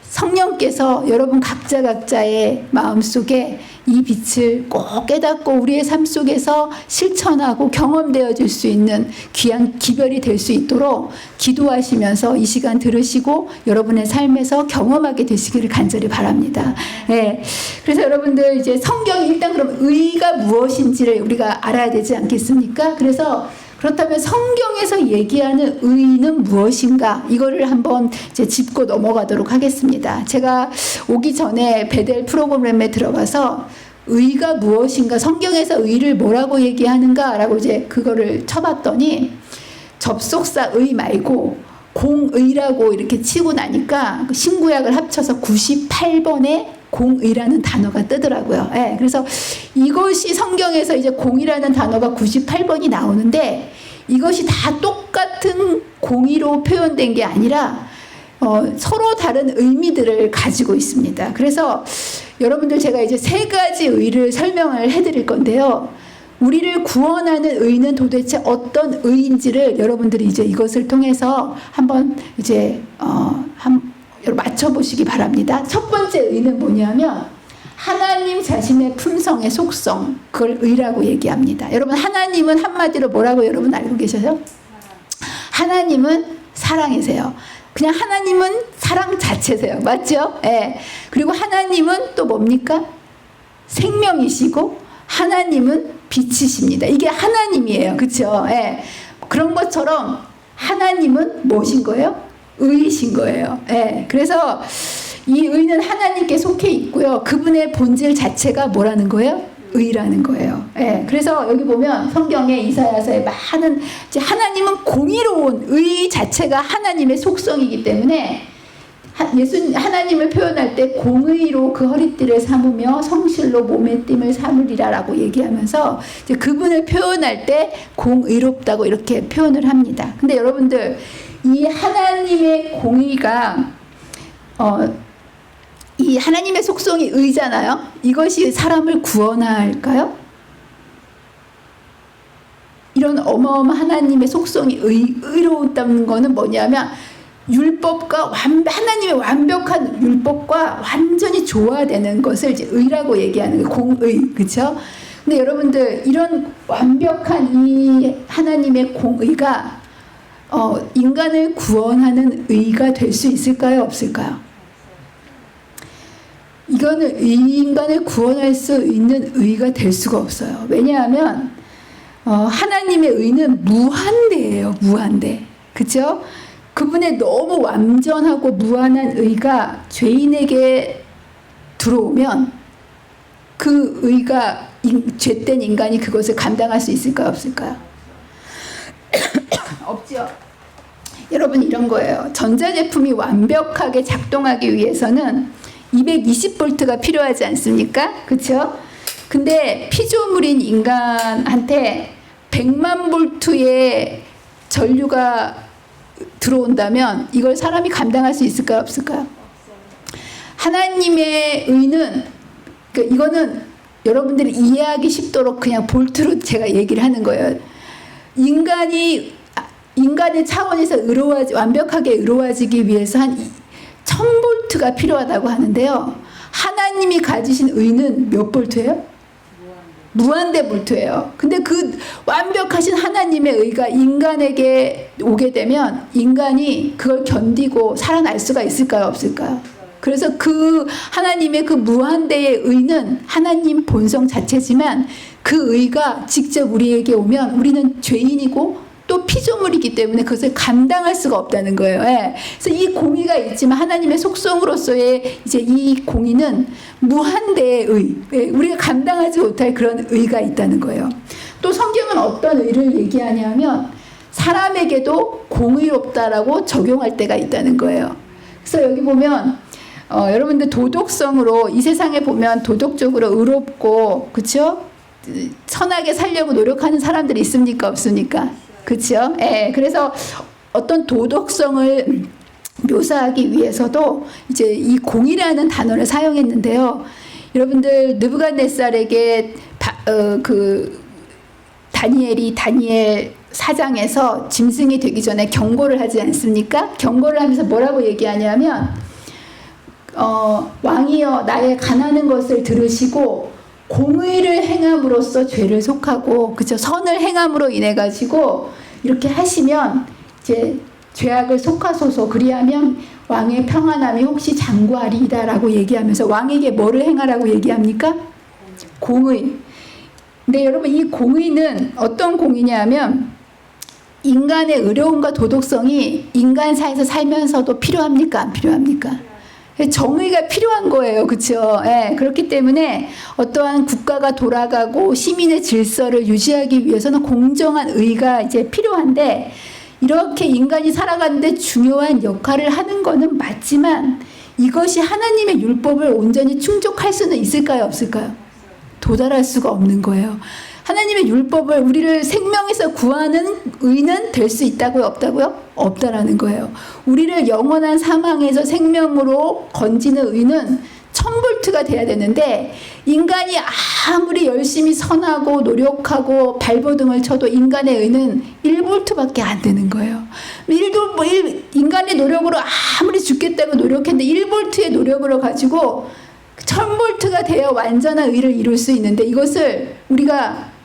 성령께서 여러분 각자의 마음속에 이 빛을 꼭 깨닫고 우리의 삶 속에서 실천하고 경험되어질 수 있는 귀한 기별이 될 수 있도록 기도하시면서 이 시간 들으시고 여러분의 삶에서 경험하게 되시기를 간절히 바랍니다. 네. 그래서 여러분들 이제 성경이 일단 그럼 의가 무엇인지를 우리가 알아야 되지 않겠습니까? 그래서 그렇다면 성경에서 얘기하는 의는 무엇인가? 이거를 한번 이제 짚고 넘어가도록 하겠습니다. 제가 오기 전에 베델 프로그램에 들어가서 의가 무엇인가? 성경에서 의를 뭐라고 얘기하는가? 라고 이제 그거를 쳐봤더니 접속사 의 말고 공의라고 이렇게 치고 나니까 신구약을 합쳐서 98번에 공의라는 단어가 뜨더라고요. 예, 그래서 이것이 성경에서 이제 공이라는 단어가 98번이 나오는데 이것이 다 똑같은 공의로 표현된 게 아니라 서로 다른 의미들을 가지고 있습니다. 그래서 여러분들, 제가 이제 세 가지 의를 설명을 해드릴 건데요. 우리를 구원하는 의는 도대체 어떤 의인지를 여러분들이 이제 이것을 통해서 한번 이제 맞춰보시기 바랍니다. 첫 번째 의는 뭐냐면 하나님 자신의 품성의 속성, 그걸 의라고 얘기합니다. 여러분, 하나님은 한마디로 뭐라고 여러분 알고 계셔요? 하나님은 사랑이세요. 그냥 하나님은 사랑 자체세요. 맞죠? 예. 그리고 하나님은 또 뭡니까? 생명이시고 하나님은 빛이십니다. 이게 하나님이에요. 그렇죠? 예. 그런 것처럼 하나님은 무엇인 거예요? 의이신 거예요. 예. 그래서 이 의는 하나님께 속해 있고요. 그분의 본질 자체가 뭐라는 거예요? 의라는 거예요. 예. 그래서 여기 보면 성경에 이사야서에 많은, 이제 하나님은 공의로운, 의 자체가 하나님의 속성이기 때문에 하나님을 표현할 때 공의로 그 허리띠를 삼으며 성실로 몸의 띠을 삼으리라라고 얘기하면서 이제 그분을 표현할 때 공의롭다고 이렇게 표현을 합니다. 근데 여러분들, 이 하나님의 공의가 이 하나님의 속성이 의잖아요. 이것이 사람을 구원할까요? 이런 어마어마한 하나님의 속성이 의로웠다는 것은 뭐냐면 율법과 하나님의 완벽한 율법과 완전히 조화되는 것을 이제 의라고 얘기하는 거예요. 공의, 그렇죠? 근데 여러분들, 이런 완벽한 이 하나님의 공의가 인간을 구원하는 의가 될 수 있을까요? 없을까요? 이거는 인간을 구원할 수 있는 의가 될 수가 없어요. 왜냐하면 하나님의 의는 무한대예요. 무한대. 그렇죠? 그분의 너무 완전하고 무한한 의가 죄인에게 들어오면 그 의가 죄된 인간이 그것을 감당할 수 있을까요? 없을까요? 없죠. 여러분 이런 거예요. 전자제품이 완벽하게 작동하기 위해서는 220V가 필요하지 않습니까? 그렇죠? 근데 피조물인 인간한테 100만 볼트의 전류가 들어온다면 이걸 사람이 감당할 수 있을까요? 없을까요? 하나님의 의는, 그러니까 이거는 여러분들이 이해하기 쉽도록 그냥 볼트로 제가 얘기를 하는 거예요. 인간의 차원에서 완벽하게 의로워지기 위해서 한 1000볼트가 필요하다고 하는데요. 하나님이 가지신 의는 몇 볼트예요? 무한대 볼트예요. 근데 그 완벽하신 하나님의 의가 인간에게 오게 되면 인간이 그걸 견디고 살아날 수가 있을까요? 없을까요? 그래서 그 하나님의 그 무한대의 의는 하나님 본성 자체지만 그 의가 직접 우리에게 오면 우리는 죄인이고 또 피조물이기 때문에 그것을 감당할 수가 없다는 거예요. 예. 그래서 이 공의가 있지만 하나님의 속성으로서의 이제 이 공의는 무한대의 의, 예. 우리가 감당하지 못할 그런 의가 있다는 거예요. 또 성경은 어떤 의를 얘기하냐면 사람에게도 공의롭다라고 적용할 때가 있다는 거예요. 그래서 여기 보면 여러분들 도덕성으로 이 세상에 보면 도덕적으로 의롭고 그렇죠? 선하게 살려고 노력하는 사람들이 있습니까? 없습니까? 그렇죠? 예. 그래서 어떤 도덕성을 묘사하기 위해서도 이제 이 공이라는 단어를 사용했는데요. 여러분들 느부갓네살에게 다니엘 4장에서 짐승이 되기 전에 경고를 하지 않습니까? 경고를 하면서 뭐라고 얘기하냐면 왕이여 나의 가난한 것을 들으시고 공의를 행함으로써 죄를 속하고 그죠? 선을 행함으로 인해 가지고 이렇게 하시면 이제 죄악을 속하소서. 그리하면 왕의 평안함이 혹시 장구하리이다라고 얘기하면서 왕에게 뭐를 행하라고 얘기합니까? 공의. 근데 여러분 이 공의는 어떤 공의냐면 인간의 의로움과 도덕성이 인간사에서 살면서도 필요합니까? 안 필요합니까? 정의가 필요한 거예요. 그렇죠? 예, 그렇기 때문에 어떠한 국가가 돌아가고 시민의 질서를 유지하기 위해서는 공정한 의가 이제 필요한데 이렇게 인간이 살아가는데 중요한 역할을 하는 거는 맞지만 이것이 하나님의 율법을 온전히 충족할 수는 있을까요? 없을까요? 도달할 수가 없는 거예요. 하나님의 율법을 우리를 생명에서 구하는 의는 될 수 있다고요? 없다고요? 없다라는 거예요. 우리를 영원한 사망에서 생명으로 건지는 의는 1000볼트가 돼야 되는데 인간이 아무리 열심히 선하고 노력하고 발버둥을 쳐도 인간의 의는 1볼트밖에 안 되는 거예요. 인간의 노력으로 아무리 죽겠다고 노력했는데 1볼트의 노력으로 가지고 1000볼트가 되어 완전한 의를 이룰 수 있는데 이것을 우리가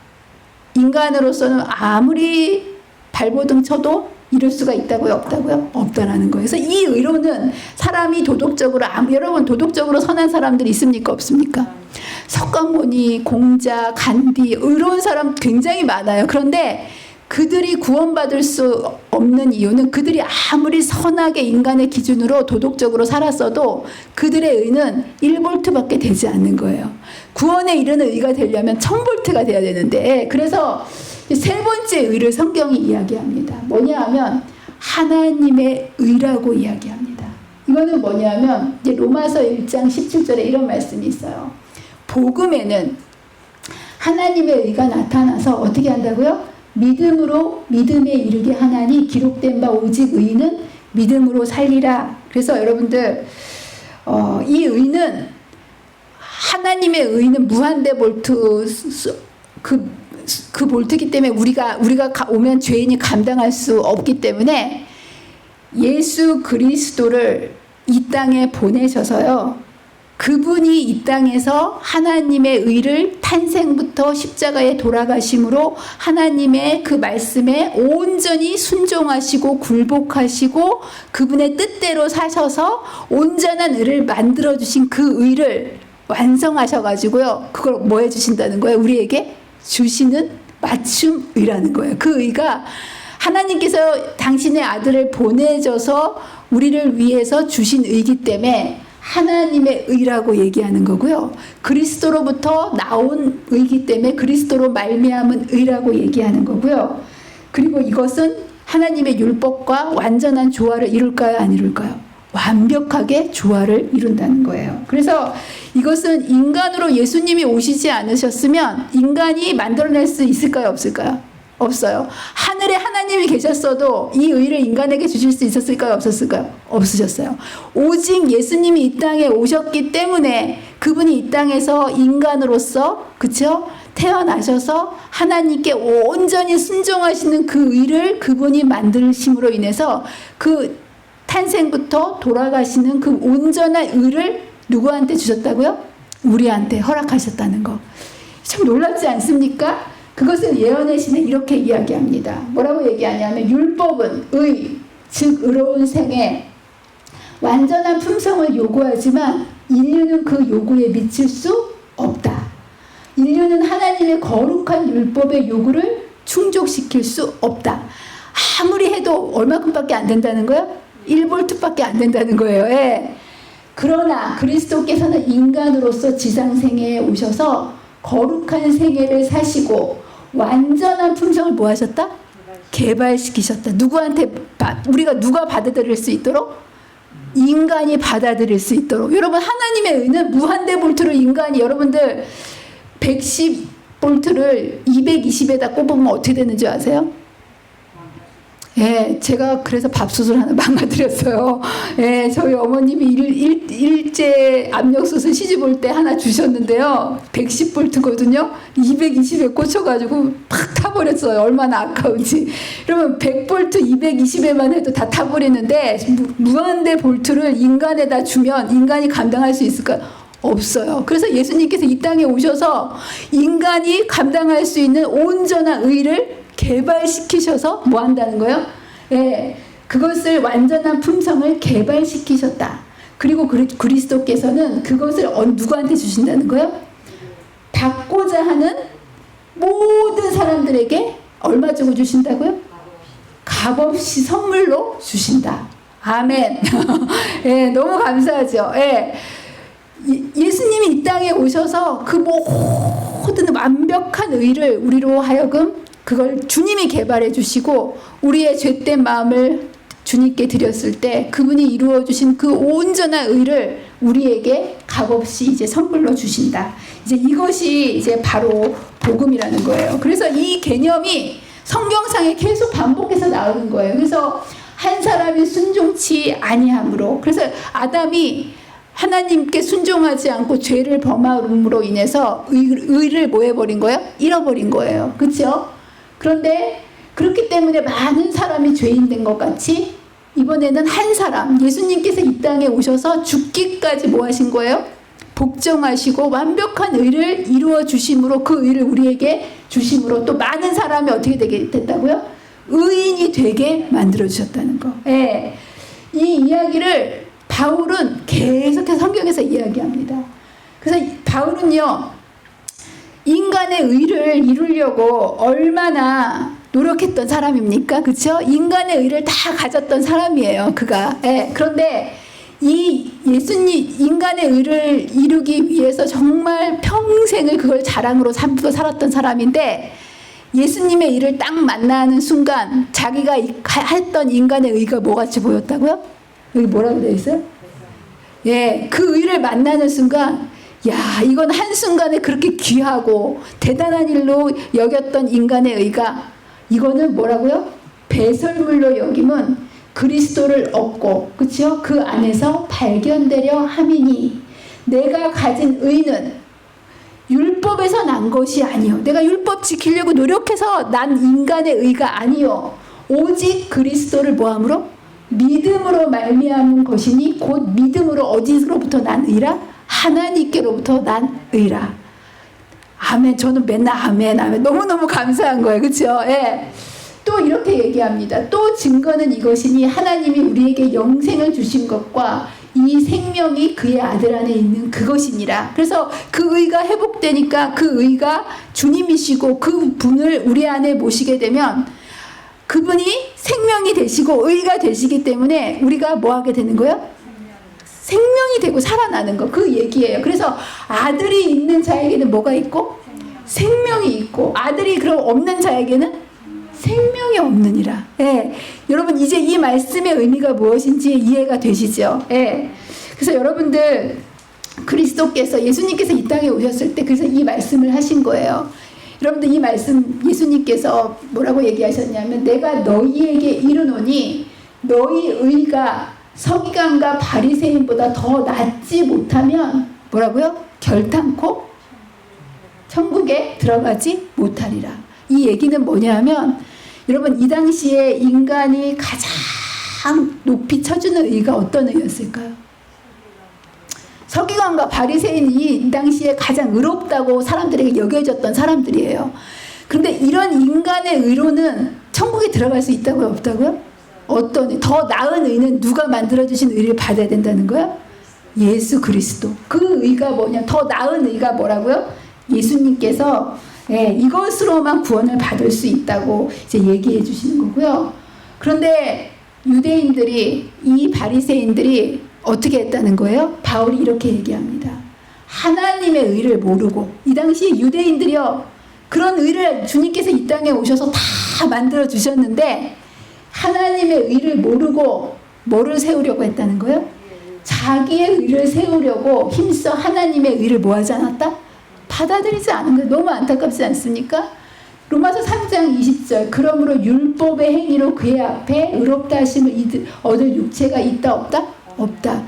인간으로서는 아무리 발버둥 쳐도 이룰 수가 있다고요? 없다고요? 없다라는 거예요. 그래서 이 의로는 사람이 도덕적으로 여러분 도덕적으로 선한 사람들이 있습니까? 없습니까? 석가모니, 공자, 간디 의로운 사람 굉장히 많아요. 그런데 그들이 구원받을 수 없는 이유는 그들이 아무리 선하게 인간의 기준으로 도덕적으로 살았어도 그들의 의는 1볼트밖에 되지 않는 거예요. 구원에 이르는 의가 되려면 1000볼트가 돼야 되는데 그래서 세 번째 의를 성경이 이야기합니다. 뭐냐 하면 하나님의 의라고 이야기합니다. 이거는 뭐냐 하면 이제 로마서 1장 17절에 이런 말씀이 있어요. 복음에는 하나님의 의가 나타나서 어떻게 한다고요? 믿음으로 믿음에 이르게 하나니 기록된 바 오직 의는 믿음으로 살리라. 그래서 여러분들 이 의는 하나님의 의는 무한대 볼트 그 볼트기 때문에 우리가 오면 죄인이 감당할 수 없기 때문에 예수 그리스도를 이 땅에 보내셔서요. 그분이 이 땅에서 하나님의 의를 탄생부터 십자가에 돌아가심으로 하나님의 그 말씀에 온전히 순종하시고 굴복하시고 그분의 뜻대로 사셔서 온전한 의를 만들어주신 그 의를 완성하셔가지고요. 그걸 뭐 해주신다는 거예요? 우리에게 주시는 맞춤의라는 거예요. 그 의가 하나님께서 당신의 아들을 보내줘서 우리를 위해서 주신 의이기 때문에 하나님의 의라고 얘기하는 거고요. 그리스도로부터 나온 의이기 때문에 그리스도로 말미암은 의라고 얘기하는 거고요. 그리고 이것은 하나님의 율법과 완전한 조화를 이룰까요? 안 이룰까요? 완벽하게 조화를 이룬다는 거예요. 그래서 이것은 인간으로 예수님이 오시지 않으셨으면 인간이 만들어낼 수 있을까요? 없을까요? 없어요. 하늘에 하나님이 계셨어도 이 의를 인간에게 주실 수 있었을까요? 없었을까요? 없으셨어요. 오직 예수님이 이 땅에 오셨기 때문에 그분이 이 땅에서 인간으로서, 그쵸? 태어나셔서 하나님께 온전히 순종하시는 그 의를 그분이 만드심으로 인해서 그 탄생부터 돌아가시는 그 온전한 의를 누구한테 주셨다고요? 우리한테 허락하셨다는 거. 참 놀랍지 않습니까? 그것을 예언의 신에 이렇게 이야기합니다. 뭐라고 얘기하냐면 율법은 의, 즉 의로운 생애, 완전한 품성을 요구하지만 인류는 그 요구에 미칠 수 없다. 인류는 하나님의 거룩한 율법의 요구를 충족시킬 수 없다. 아무리 해도 얼마큼밖에 안 된다는 거예요? 1볼트밖에 안 된다는 거예요. 예. 그러나 그리스도께서는 인간으로서 지상생애에 오셔서 거룩한 생애를 사시고 완전한 품성을 뭐 하셨다? 개발시키셨다. 누구한테 우리가 누가 받아들일 수 있도록? 인간이 받아들일 수 있도록. 여러분 하나님의 의는 무한대 볼트로 인간이 여러분들 110볼트를 220에다 꼽으면 어떻게 되는 줄 아세요? 예, 제가 그래서 밥솥을 하나 망가뜨렸어요. 예, 저희 어머님이 일제 압력솥을 시집 올 때 하나 주셨는데요. 110볼트거든요. 220에 꽂혀가지고 팍 타버렸어요. 얼마나 아까운지. 그러면 100볼트 220에만 해도 다 타버리는데 무한대 볼트를 인간에다 주면 인간이 감당할 수 있을까요? 없어요. 그래서 예수님께서 이 땅에 오셔서 인간이 감당할 수 있는 온전한 의를 개발시키셔서 뭐 한다는 거예요? 예, 그것을 완전한 품성을 개발시키셨다. 그리고 그리스도께서는 그것을 누구한테 주신다는 거예요? 받고자 하는 모든 사람들에게 얼마 주고 주신다고요? 값없이 선물로 주신다. 아멘. 예, 너무 감사하죠. 예. 예수님이 이 땅에 오셔서 그 모든 완벽한 의를 우리로 하여금 그걸 주님이 개발해 주시고 우리의 죄된 마음을 주님께 드렸을 때 그분이 이루어 주신 그 온전한 의를 우리에게 값없이 이제 선물로 주신다. 이제 이것이 이제 바로 복음이라는 거예요. 그래서 이 개념이 성경상에 계속 반복해서 나오는 거예요. 그래서 한 사람이 순종치 아니함으로, 그래서 아담이 하나님께 순종하지 않고 죄를 범함으로 인해서 의를 뭐 해버린 거예요? 잃어버린 거예요. 그렇죠? 그런데 그렇기 때문에 많은 사람이 죄인 된 것 같이 이번에는 한 사람, 예수님께서 이 땅에 오셔서 죽기까지 뭐 하신 거예요? 복종하시고 완벽한 의를 이루어 주심으로, 그 의를 우리에게 주심으로 또 많은 사람이 어떻게 되게 됐다고요? 의인이 되게 만들어 주셨다는 거. 예. 이 이야기를 바울은 계속해서 성경에서 이야기합니다. 그래서 바울은요, 인간의 의를 이루려고 얼마나 노력했던 사람입니까? 그렇죠? 인간의 의를 다 가졌던 사람이에요, 그가. 예. 그런데 이 예수님 인간의 의를 이루기 위해서 정말 평생을 그걸 자랑으로 삼고 살았던 사람인데, 예수님의 의를 딱 만나는 순간 자기가 했던 인간의 의가 뭐같이 보였다고요? 여기 뭐라고 되어 있어요? 예, 그 의를 만나는 순간, 야, 이건 한순간에 그렇게 귀하고 대단한 일로 여겼던 인간의 의가 이거는 뭐라고요? 배설물로 여김은 그리스도를 얻고, 그렇죠? 그 안에서 발견되려 함이니 내가 가진 의는 율법에서 난 것이 아니요, 내가 율법 지키려고 노력해서 난 인간의 의가 아니요, 오직 그리스도를 뭐함으로? 믿음으로 말미암은 것이니 곧 믿음으로 어디로부터 난 의라? 하나님께로부터 난 의라. 아멘. 저는 맨날 아멘, 아멘. 너무너무 감사한 거예요. 그렇죠? 예. 또 이렇게 얘기합니다. 또 증거는 이것이니 하나님이 우리에게 영생을 주신 것과 이 생명이 그의 아들 안에 있는 그것이니라. 그래서 그 의가 회복되니까 그 의가 주님이시고 그 분을 우리 안에 모시게 되면 그분이 생명이 되시고 의가 되시기 때문에 우리가 뭐 하게 되는 거예요? 생명이 되고 살아나는 거, 그 얘기예요. 그래서 아들이 있는 자에게는 뭐가 있고? 생명이 있고, 아들이 그럼 없는 자에게는 생명이 없느니라. 예. 여러분 이제 이 말씀의 의미가 무엇인지 이해가 되시죠? 예. 그래서 여러분들 그리스도께서 예수님께서 이 땅에 오셨을 때 그래서 이 말씀을 하신 거예요. 여러분들 이 말씀 예수님께서 뭐라고 얘기하셨냐면 내가 너희에게 이르노니 너희 의가 서기관과 바리새인보다 더 낫지 못하면 뭐라고요? 결탄코 천국에 들어가지 못하리라. 이 얘기는 뭐냐면 여러분 이 당시에 인간이 가장 높이 쳐주는 의가 어떤 의였을까요? 서기관과 바리새인이 이 당시에 가장 의롭다고 사람들에게 여겨졌던 사람들이에요. 그런데 이런 인간의 의로는 천국에 들어갈 수 있다고요? 없다고요? 어떤 더 나은 의는 누가 만들어주신 의를 받아야 된다는 거야? 예수 그리스도. 그 의가 뭐냐? 더 나은 의가 뭐라고요? 예수님께서 이것으로만 구원을 받을 수 있다고 이제 얘기해 주시는 거고요. 그런데 유대인들이 이 바리새인들이 어떻게 했다는 거예요? 바울이 이렇게 얘기합니다. 하나님의 의를 모르고 이 당시에 유대인들이요 그런 의를 주님께서 이 땅에 오셔서 다 만들어 주셨는데 하나님의 의를 모르고 뭐를 세우려고 했다는 거예요? 자기의 의를 세우려고 힘써 하나님의 의를 뭐 하지 않았다? 받아들이지 않은 거예요. 너무 안타깝지 않습니까? 로마서 3장 20절 그러므로 율법의 행위로 그의 앞에 의롭다 하심을 얻을 육체가 있다 없다? 없다.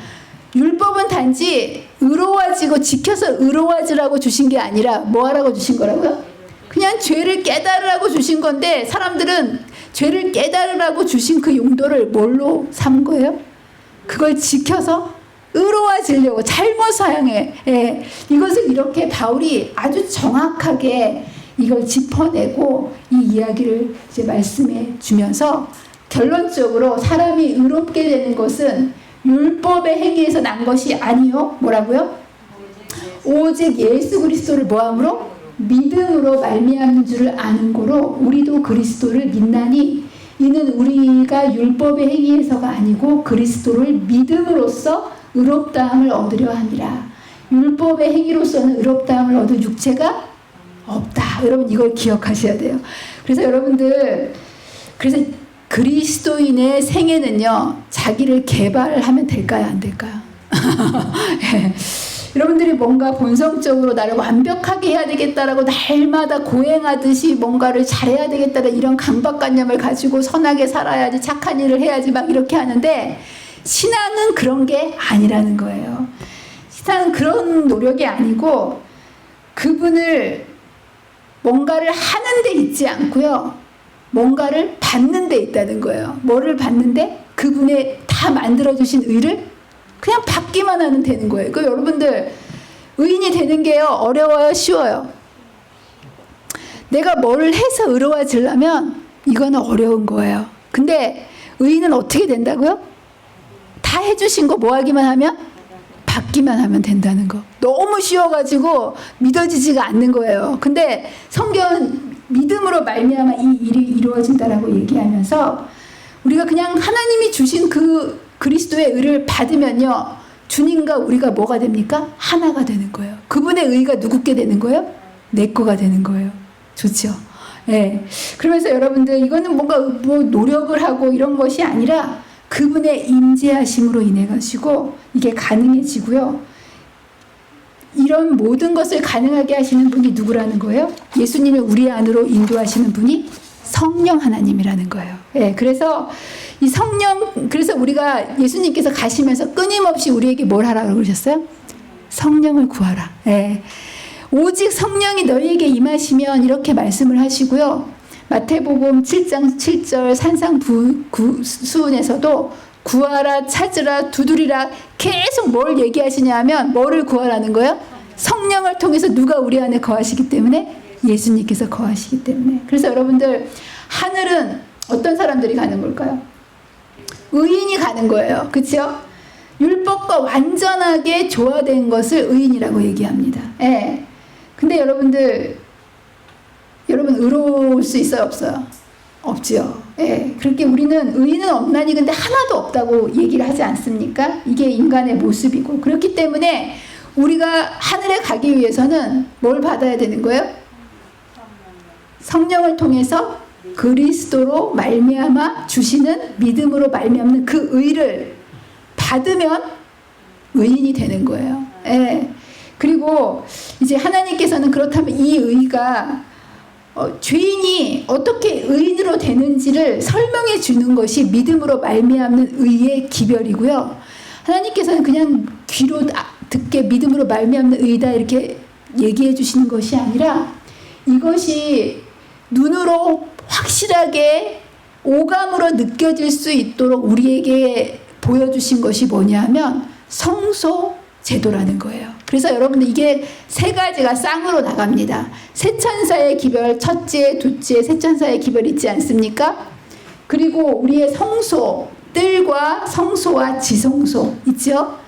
율법은 단지 의로워지고 지켜서 의로워지라고 주신 게 아니라 뭐 하라고 주신 거라고요? 그냥 죄를 깨달으라고 주신 건데 사람들은 죄를 깨달으라고 주신 그 용도를 뭘로 삼은 거예요? 그걸 지켜서 의로워지려고 잘못 사용해. 이것을 이렇게 바울이 아주 정확하게 이걸 짚어내고 이 이야기를 이제 말씀해 주면서 결론적으로 사람이 의롭게 되는 것은 율법의 행위에서 난 것이 아니요. 뭐라고요? 오직 예수 그리스도를 뭐함으로? 믿음으로 말미암는 줄을 아는 거로 우리도 그리스도를 믿나니 이는 우리가 율법의 행위에서가 아니고 그리스도를 믿음으로써 의롭다함을 얻으려 함이라. 율법의 행위로서는 의롭다함을 얻을 육체가 없다. 여러분 이걸 기억하셔야 돼요. 그래서 여러분들 그래서 그리스도인의 생애는요 자기를 개발하면 될까요? 안 될까요? 예. 여러분들이 뭔가 본성적으로 나를 완벽하게 해야 되겠다라고 날마다 고행하듯이 뭔가를 잘해야 되겠다는 이런 강박관념을 가지고 선하게 살아야지 착한 일을 해야지 막 이렇게 하는데 신앙은 그런 게 아니라는 거예요. 신앙은 그런 노력이 아니고 그분을 뭔가를 하는 데 있지 않고요. 뭔가를 받는 데 있다는 거예요. 뭐를 받는데? 그분의 다 만들어주신 의를 그냥 받기만 하면 되는 거예요. 그 여러분들 의인이 되는 게요 어려워요? 쉬워요? 내가 뭘 해서 의로워지려면 이거는 어려운 거예요. 근데 의인은 어떻게 된다고요? 다 해주신 거 뭐 하기만 하면? 받기만 하면 된다는 거. 너무 쉬워가지고 믿어지지가 않는 거예요. 근데 성경은 믿음으로 말미암아 이 일이 이루어진다라고 얘기하면서 우리가 그냥 하나님이 주신 그 그리스도의 의를 받으면요 주님과 우리가 뭐가 됩니까? 하나가 되는 거예요. 그분의 의가 누구께 되는 거예요? 내 거가 되는 거예요. 좋죠? 예. 그러면서 여러분들 이거는 뭔가 뭐 노력을 하고 이런 것이 아니라 그분의 임재하심으로 인해 가지고 이게 가능해지고요. 이런 모든 것을 가능하게 하시는 분이 누구라는 거예요? 예수님을 우리 안으로 인도하시는 분이 성령 하나님이라는 거예요. 예, 그래서 이 성령, 그래서 우리가 예수님께서 가시면서 끊임없이 우리에게 뭘 하라고 그러셨어요? 성령을 구하라. 예. 오직 성령이 너희에게 임하시면 이렇게 말씀을 하시고요. 마태복음 7장 7절 산상수훈에서도 구하라, 찾으라, 두드리라 계속 뭘 얘기하시냐면 뭐를 구하라는 거예요? 성령을 통해서 누가 우리 안에 거하시기 때문에? 예수님께서 거하시기 때문에. 그래서 여러분들 하늘은 어떤 사람들이 가는 걸까요? 의인이 가는 거예요. 그렇죠? 율법과 완전하게 조화된 것을 의인이라고 얘기합니다. 예. 근데 여러분 의로울 수 있어요? 없어요? 없지요. 예. 그렇게 우리는 의인은 없나니 근데 하나도 없다고 얘기를 하지 않습니까? 이게 인간의 모습이고. 그렇기 때문에 우리가 하늘에 가기 위해서는 뭘 받아야 되는 거예요? 성령을 통해서 그리스도로 말미암아 주시는 믿음으로 말미암는 그 의를 받으면 의인이 되는 거예요. 예. 그리고 이제 하나님께서는 그렇다면 이 의가 죄인이 어떻게 의인으로 되는지를 설명해 주는 것이 믿음으로 말미암는 의의 기별이고요. 하나님께서는 그냥 귀로 듣게 믿음으로 말미암는 의다 이렇게 얘기해 주시는 것이 아니라 이것이 눈으로 확실하게 오감으로 느껴질 수 있도록 우리에게 보여주신 것이 뭐냐면 성소 제도라는 거예요. 그래서 여러분들 이게 세 가지가 쌍으로 나갑니다. 세 천사의 기별, 첫째, 둘째, 세 천사의 기별 있지 않습니까? 그리고 우리의 성소, 뜰과 성소와 지성소 있죠?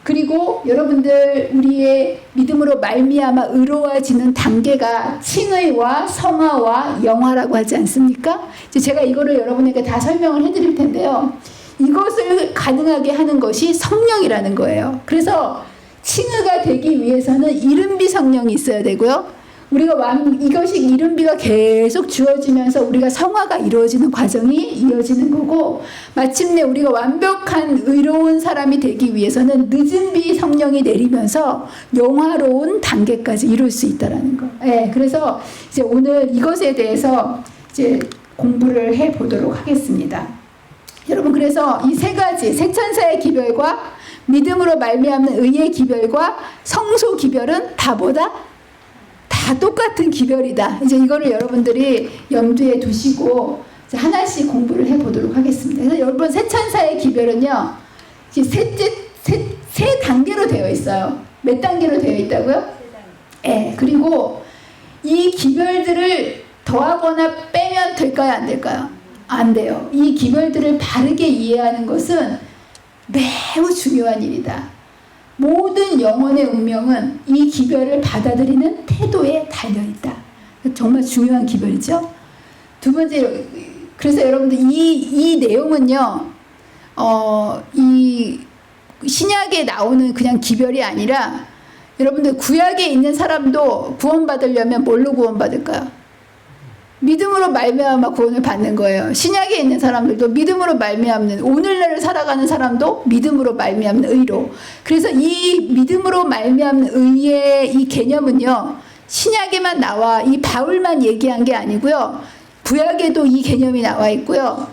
그리고 여러분들 우리의 믿음으로 말미암아 의로워지는 단계가 칭의와 성화와 영화라고 하지 않습니까? 이제 제가 이거를 여러분에게 다 설명을 해드릴 텐데요. 이것을 가능하게 하는 것이 성령이라는 거예요. 그래서 칭의가 되기 위해서는 이른비 성령이 있어야 되고요. 우리가 이것이 이른비가 계속 주어지면서 우리가 성화가 이루어지는 과정이 이어지는 거고, 마침내 우리가 완벽한 의로운 사람이 되기 위해서는 늦은비 성령이 내리면서 영화로운 단계까지 이룰 수 있다라는 거. 네, 그래서 이제 오늘 이것에 대해서 이제 공부를 해 보도록 하겠습니다. 여러분, 그래서 이 세 가지 세 천사의 기별과 믿음으로 말미암는 의의 기별과 성소 기별은 다 뭐다? 다 똑같은 기별이다. 이제 이거를 여러분들이 염두에 두시고 이제 하나씩 공부를 해보도록 하겠습니다. 그래서 여러분 세 천사의 기별은요, 세 단계로 되어 있어요. 몇 단계로 되어 있다고요? 네, 그리고 이 기별들을 더하거나 빼면 될까요? 안 될까요? 안 돼요. 이 기별들을 바르게 이해하는 것은 매우 중요한 일이다. 모든 영혼의 운명은 이 기별을 받아들이는 태도에 달려있다. 정말 중요한 기별이죠. 두 번째, 그래서 여러분들 이 내용은요, 이 신약에 나오는 그냥 기별이 아니라 여러분들 구약에 있는 사람도 구원받으려면 뭘로 구원받을까요? 믿음으로 말미암아 구원을 받는 거예요. 신약에 있는 사람들도 믿음으로 말미암는, 오늘날을 살아가는 사람도 믿음으로 말미암는 의로. 그래서 이 믿음으로 말미암는 의의 이 개념은요, 신약에만 나와 이 바울만 얘기한 게 아니고요, 구약에도 이 개념이 나와 있고요.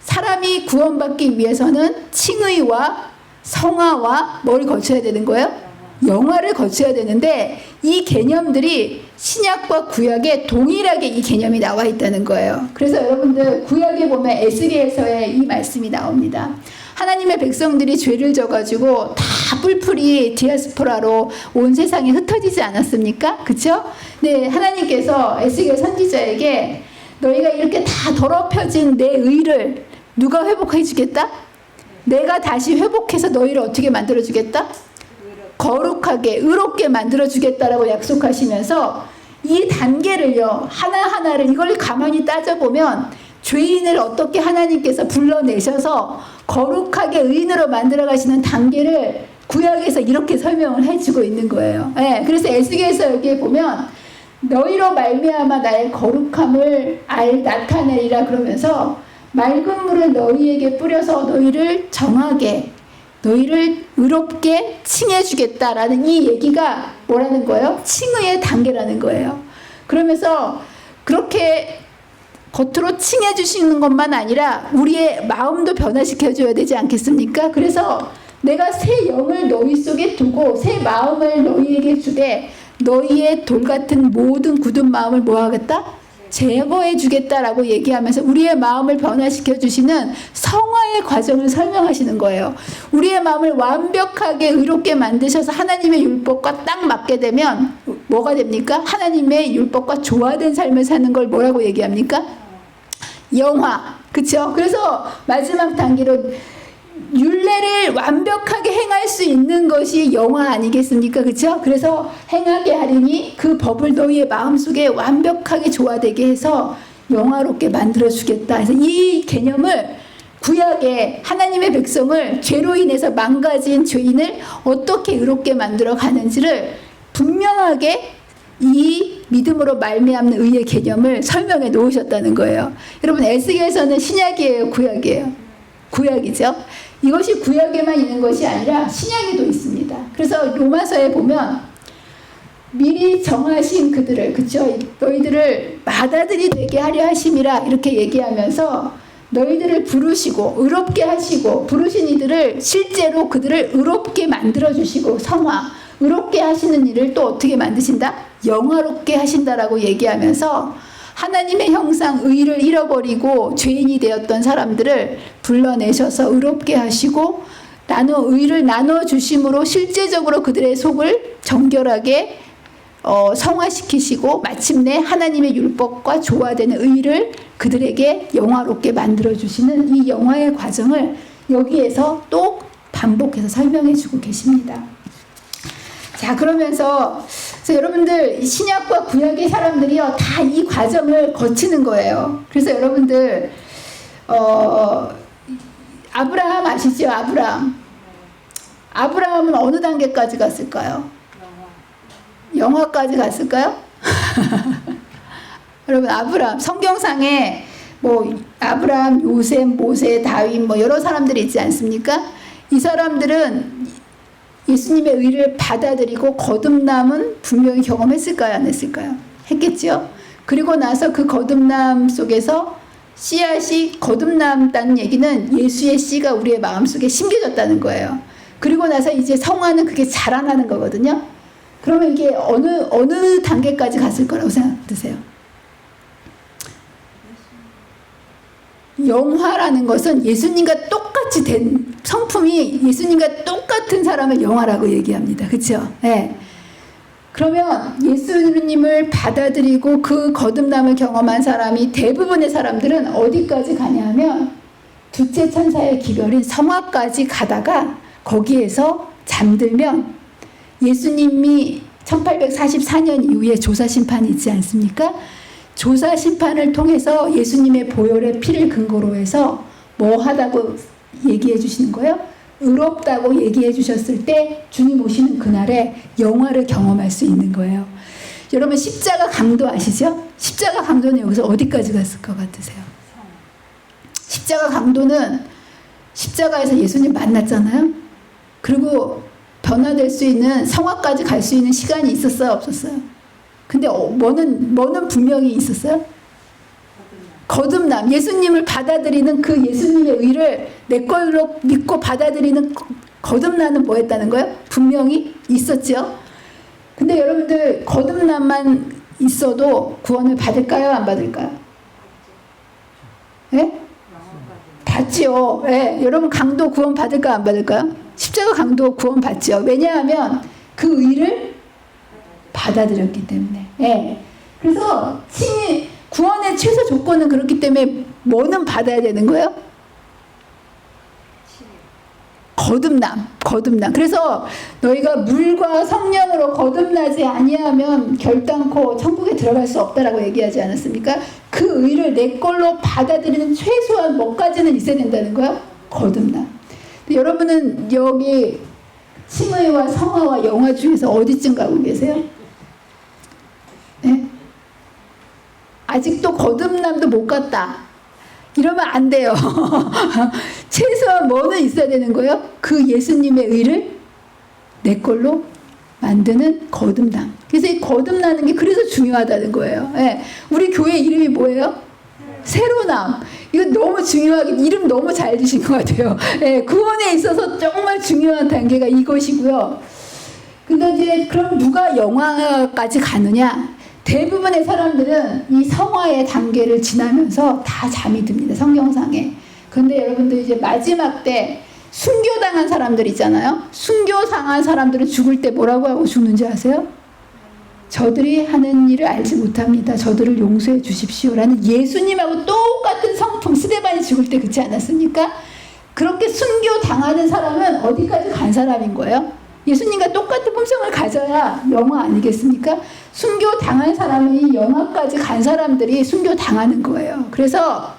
사람이 구원받기 위해서는 칭의와 성화와 뭘 거쳐야 되는 거예요? 영화를 거쳐야 되는데 이 개념들이 신약과 구약에 동일하게 이 개념이 나와 있다는 거예요. 그래서 여러분들 구약에 보면 에스겔서에 이 말씀이 나옵니다. 하나님의 백성들이 죄를 져가지고 다 뿔뿔이 디아스포라로 온 세상에 흩어지지 않았습니까? 그쵸? 네, 하나님께서 에스겔 선지자에게 너희가 이렇게 다 더럽혀진 내 의를 누가 회복해 주겠다? 내가 다시 회복해서 너희를 어떻게 만들어 주겠다? 거룩하게 의롭게 만들어 주겠다라고 약속하시면서 이 단계를요, 하나하나를 이걸 가만히 따져보면 죄인을 어떻게 하나님께서 불러내셔서 거룩하게 의인으로 만들어 가시는 단계를 구약에서 이렇게 설명을 해주고 있는 거예요. 네, 그래서 에스겔서 여기에 보면 너희로 말미암아 나의 거룩함을 나타내리라 그러면서 맑은 물을 너희에게 뿌려서 너희를 정하게, 너희를 의롭게 칭해주겠다라는 이 얘기가 뭐라는 거예요? 칭의의 단계라는 거예요. 그러면서 그렇게 겉으로 칭해주시는 것만 아니라 우리의 마음도 변화시켜줘야 되지 않겠습니까? 그래서 내가 새 영을 너희 속에 두고 새 마음을 너희에게 주되 너희의 돌같은 모든 굳은 마음을 뭐 하겠다? 제거해 주겠다라고 얘기하면서 우리의 마음을 변화시켜 주시는 성화의 과정을 설명하시는 거예요. 우리의 마음을 완벽하게 의롭게 만드셔서 하나님의 율법과 딱 맞게 되면 뭐가 됩니까? 하나님의 율법과 조화된 삶을 사는 걸 뭐라고 얘기합니까? 영화. 그쵸? 그래서 마지막 단계로 율례를 완벽하게 행할 수 있는 것이 영화 아니겠습니까? 그렇죠? 그래서 행하게 하리니 그 법을 너희의 마음속에 완벽하게 조화되게 해서 영화롭게 만들어 주겠다. 그래서 이 개념을 구약에 하나님의 백성을 죄로 인해서 망가진 죄인을 어떻게 의롭게 만들어 가는지를 분명하게 이 믿음으로 말미암는 의의 개념을 설명해 놓으셨다는 거예요. 여러분 에스겔서는 신약이에요, 구약이에요? 구약이죠. 이것이 구약에만 있는 것이 아니라 신약에도 있습니다. 그래서 로마서에 보면 미리 정하신 그들을, 그쵸? 너희들을 맏아들이 되게 하려 하심이라 이렇게 얘기하면서 너희들을 부르시고 의롭게 하시고 부르신 이들을 실제로 그들을 의롭게 만들어 주시고 성화, 의롭게 하시는 일을 또 어떻게 만드신다? 영화롭게 하신다라고 얘기하면서 하나님의 형상 의를 잃어버리고 죄인이 되었던 사람들을 불러내셔서 의롭게 하시고 의를 나눠 주심으로 실제적으로 그들의 속을 정결하게 성화시키시고 마침내 하나님의 율법과 조화되는 의를 그들에게 영화롭게 만들어 주시는 이 영화의 과정을 여기에서 또 반복해서 설명해 주고 계십니다. 자, 그러면서 여러분들 신약과 구약의 사람들이요 다 이 과정을 거치는 거예요. 그래서 여러분들 아브라함 아시죠? 아브라함은 어느 단계까지 갔을까요? 영화까지 갔을까요? 여러분 아브라함 성경상에 뭐 아브라함, 요셉, 모세, 다윗 뭐 여러 사람들이 있지 않습니까? 이 사람들은 예수님의 의를 받아들이고 거듭남은 분명히 경험했을까요? 안 했을까요? 했겠죠. 그리고 나서 그 거듭남 속에서 씨앗이 거듭남다는 얘기는 예수의 씨가 우리의 마음속에 심겨졌다는 거예요. 그리고 나서 이제 성화는 그게 자라나는 거거든요. 그러면 이게 어느 단계까지 갔을 거라고 생각드세요? 영화라는 것은 예수님과 똑같이 된 성품이 예수님과 똑같은 사람을 영화라고 얘기합니다. 그렇죠? 네. 그러면 예수님을 받아들이고 그 거듭남을 경험한 사람이 대부분의 사람들은 어디까지 가냐 하면 둘째 천사의 기별인 성화까지 가다가 거기에서 잠들면 예수님이 1844년 이후에 조사심판이 있지 않습니까? 조사심판을 통해서 예수님의 보혈의 피를 근거로 해서 뭐 하다고 얘기해 주시는 거예요? 의롭다고 얘기해 주셨을 때 주님 오시는 그날에 영화를 경험할 수 있는 거예요. 여러분 십자가 강도 아시죠? 십자가 강도는 여기서 어디까지 갔을 것 같으세요? 십자가 강도는 십자가에서 예수님 만났잖아요. 그리고 변화될 수 있는 성화까지 갈 수 있는 시간이 있었어요? 없었어요? 근데 뭐는 분명히 있었어요? 거듭남. 예수님을 받아들이는 그 예수님의 의를 내 걸로 믿고 받아들이는 거듭남은 뭐 했다는 거예요? 분명히 있었죠. 근데 여러분들 거듭남만 있어도 구원을 받을까요? 안 받을까요? 예? 받지요. 예. 여러분 강도 구원 받을까요? 안 받을까요? 십자가 강도 구원 받지요. 왜냐하면 그 의를 받아들였기 때문에. 예. 그래서 구원의 최소 조건은 그렇기 때문에 뭐는 받아야 되는 거예요? 거듭남. 그래서 너희가 물과 성령으로 거듭나지 아니하면 결단코 천국에 들어갈 수 없다라고 얘기하지 않았습니까? 그 의를 내 걸로 받아들이는 최소한 뭐까지는 있어야 된다는 거예요? 거듭남. 여러분은 여기 칭의와 성화와 영화 중에서 어디쯤 가고 계세요? 네? 아직도 거듭남도 못 갔다. 이러면 안 돼요. 최소한 뭐는 있어야 되는 거예요? 그 예수님의 의를 내 걸로 만드는 거듭남. 그래서 이 거듭나는 게 그래서 중요하다는 거예요. 네. 우리 교회 이름이 뭐예요? 새로남. 이거 너무 중요하게 이름 너무 잘 주신 것 같아요. 네. 구원에 있어서 정말 중요한 단계가 이것이고요. 근데 이제 그럼 누가 영화까지 가느냐? 대부분의 사람들은 이 성화의 단계를 지나면서 다 잠이 듭니다. 성경상에. 근데 여러분들 이제 마지막 때 순교당한 사람들 있잖아요. 순교당한 사람들은 죽을 때 뭐라고 하고 죽는지 아세요? 저들이 하는 일을 알지 못합니다. 저들을 용서해 주십시오라는 예수님하고 똑같은 성품. 스데반이 죽을 때 그렇지 않았습니까? 그렇게 순교당하는 사람은 어디까지 간 사람인 거예요? 예수님과 똑같은 품성을 가져야 영화 아니겠습니까? 순교 당한 사람이 영화까지 간 사람들이 순교 당하는 거예요. 그래서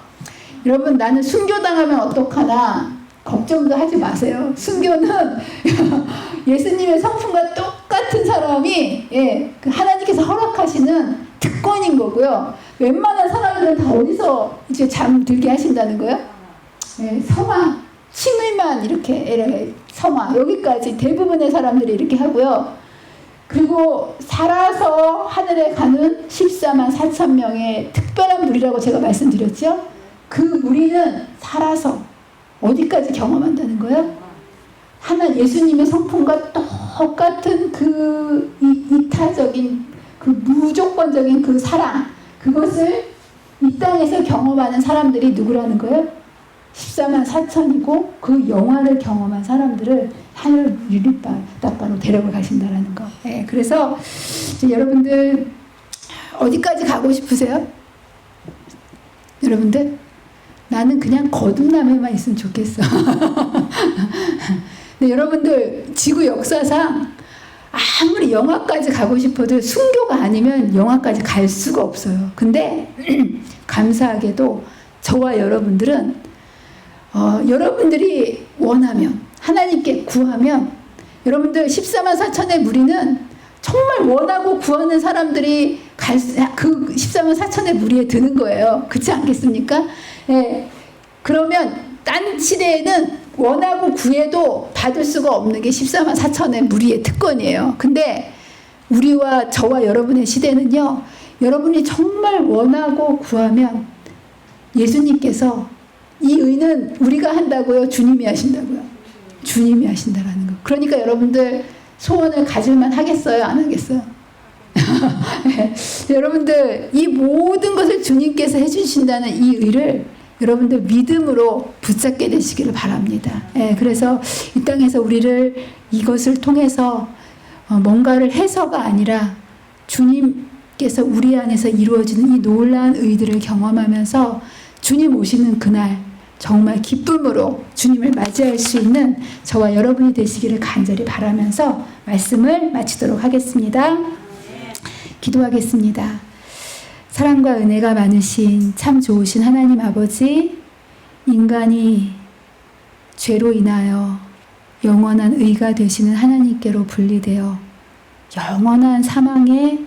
여러분 나는 순교 당하면 어떡하나 걱정도 하지 마세요. 순교는 예수님의 성품과 똑같은 사람 싸움이 그 하나님께서 허락하시는 특권인 거고요. 웬만한 사람들은 다 어디서 이제 잠들게 하신다는 거예요? 성화, 칭의만 이렇게 성화 여기까지 대부분의 사람들이 이렇게 하고요. 그리고 살아서 하늘에 가는 14만 4천 명의 특별한 무리라고 제가 말씀드렸죠. 그 무리는 살아서 어디까지 경험한다는 거예요? 예수님의 성품과 똑같은 그 이타적인 그 무조건적인 그 사랑, 그것을 이 땅에서 경험하는 사람들이 누구라는 거예요? 14만 4천이고 그 영화를 경험한 사람들을 하늘 유리따바로 데려가 가신다라는 거. 그래서 여러분들 어디까지 가고 싶으세요? 여러분들 나는 그냥 거듭남에만 있으면 좋겠어. 근데 여러분들 지구 역사상 아무리 영화까지 가고 싶어도 순교가 아니면 영화까지 갈 수가 없어요. 근데 감사하게도 저와 여러분들은 여러분들이 원하면 하나님께 구하면 여러분들 14만 4천의 무리는 정말 원하고 구하는 사람들이 그 14만 4천의 무리에 드는 거예요. 그렇지 않겠습니까? 그러면 딴 시대에는 원하고 구해도 받을 수가 없는 게 14만 4천의 무리의 특권이에요. 근데 우리와 저와 여러분의 시대는요, 여러분이 정말 원하고 구하면 예수님께서 이 의는 우리가 한다고요? 주님이 하신다고요? 주님이 하신다라는 거. 그러니까 여러분들 소원을 가질만 하겠어요? 안 하겠어요? 여러분들 이 모든 것을 주님께서 해주신다는 이 의를 여러분들 믿음으로 붙잡게 되시기를 바랍니다. 그래서 이 땅에서 우리를 이것을 통해서 뭔가를 해서가 아니라 주님께서 우리 안에서 이루어지는 이 놀라운 의들을 경험하면서 주님 오시는 그날 정말 기쁨으로 주님을 맞이할 수 있는 저와 여러분이 되시기를 간절히 바라면서 말씀을 마치도록 하겠습니다. 기도하겠습니다. 사랑과 은혜가 많으신 참 좋으신 하나님 아버지, 인간이 죄로 인하여 영원한 의가 되시는 하나님께로 분리되어 영원한 사망에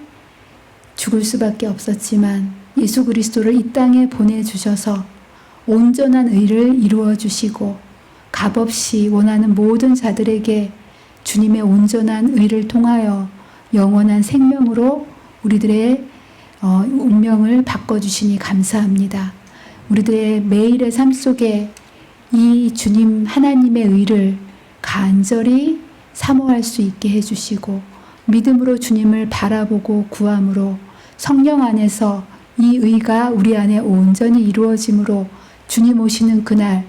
죽을 수밖에 없었지만 예수 그리스도를 이 땅에 보내주셔서 온전한 의를 이루어 주시고 값없이 원하는 모든 자들에게 주님의 온전한 의를 통하여 영원한 생명으로 우리들의 운명을 바꿔주시니 감사합니다. 우리들의 매일의 삶 속에 이 주님 하나님의 의를 간절히 사모할 수 있게 해주시고 믿음으로 주님을 바라보고 구함으로 성령 안에서 이 의가 우리 안에 온전히 이루어짐으로 주님 오시는 그날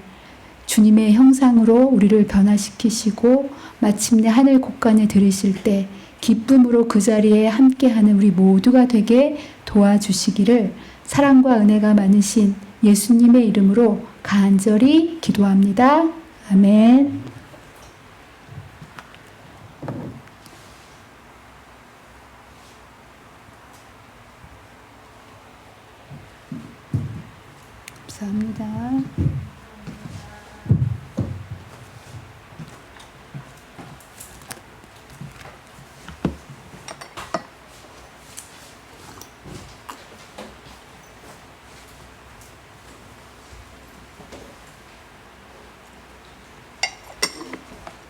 주님의 형상으로 우리를 변화시키시고 마침내 하늘 곳간에 들으실 때 기쁨으로 그 자리에 함께하는 우리 모두가 되게 도와주시기를 사랑과 은혜가 많으신 예수님의 이름으로 간절히 기도합니다. 아멘. 감사합니다.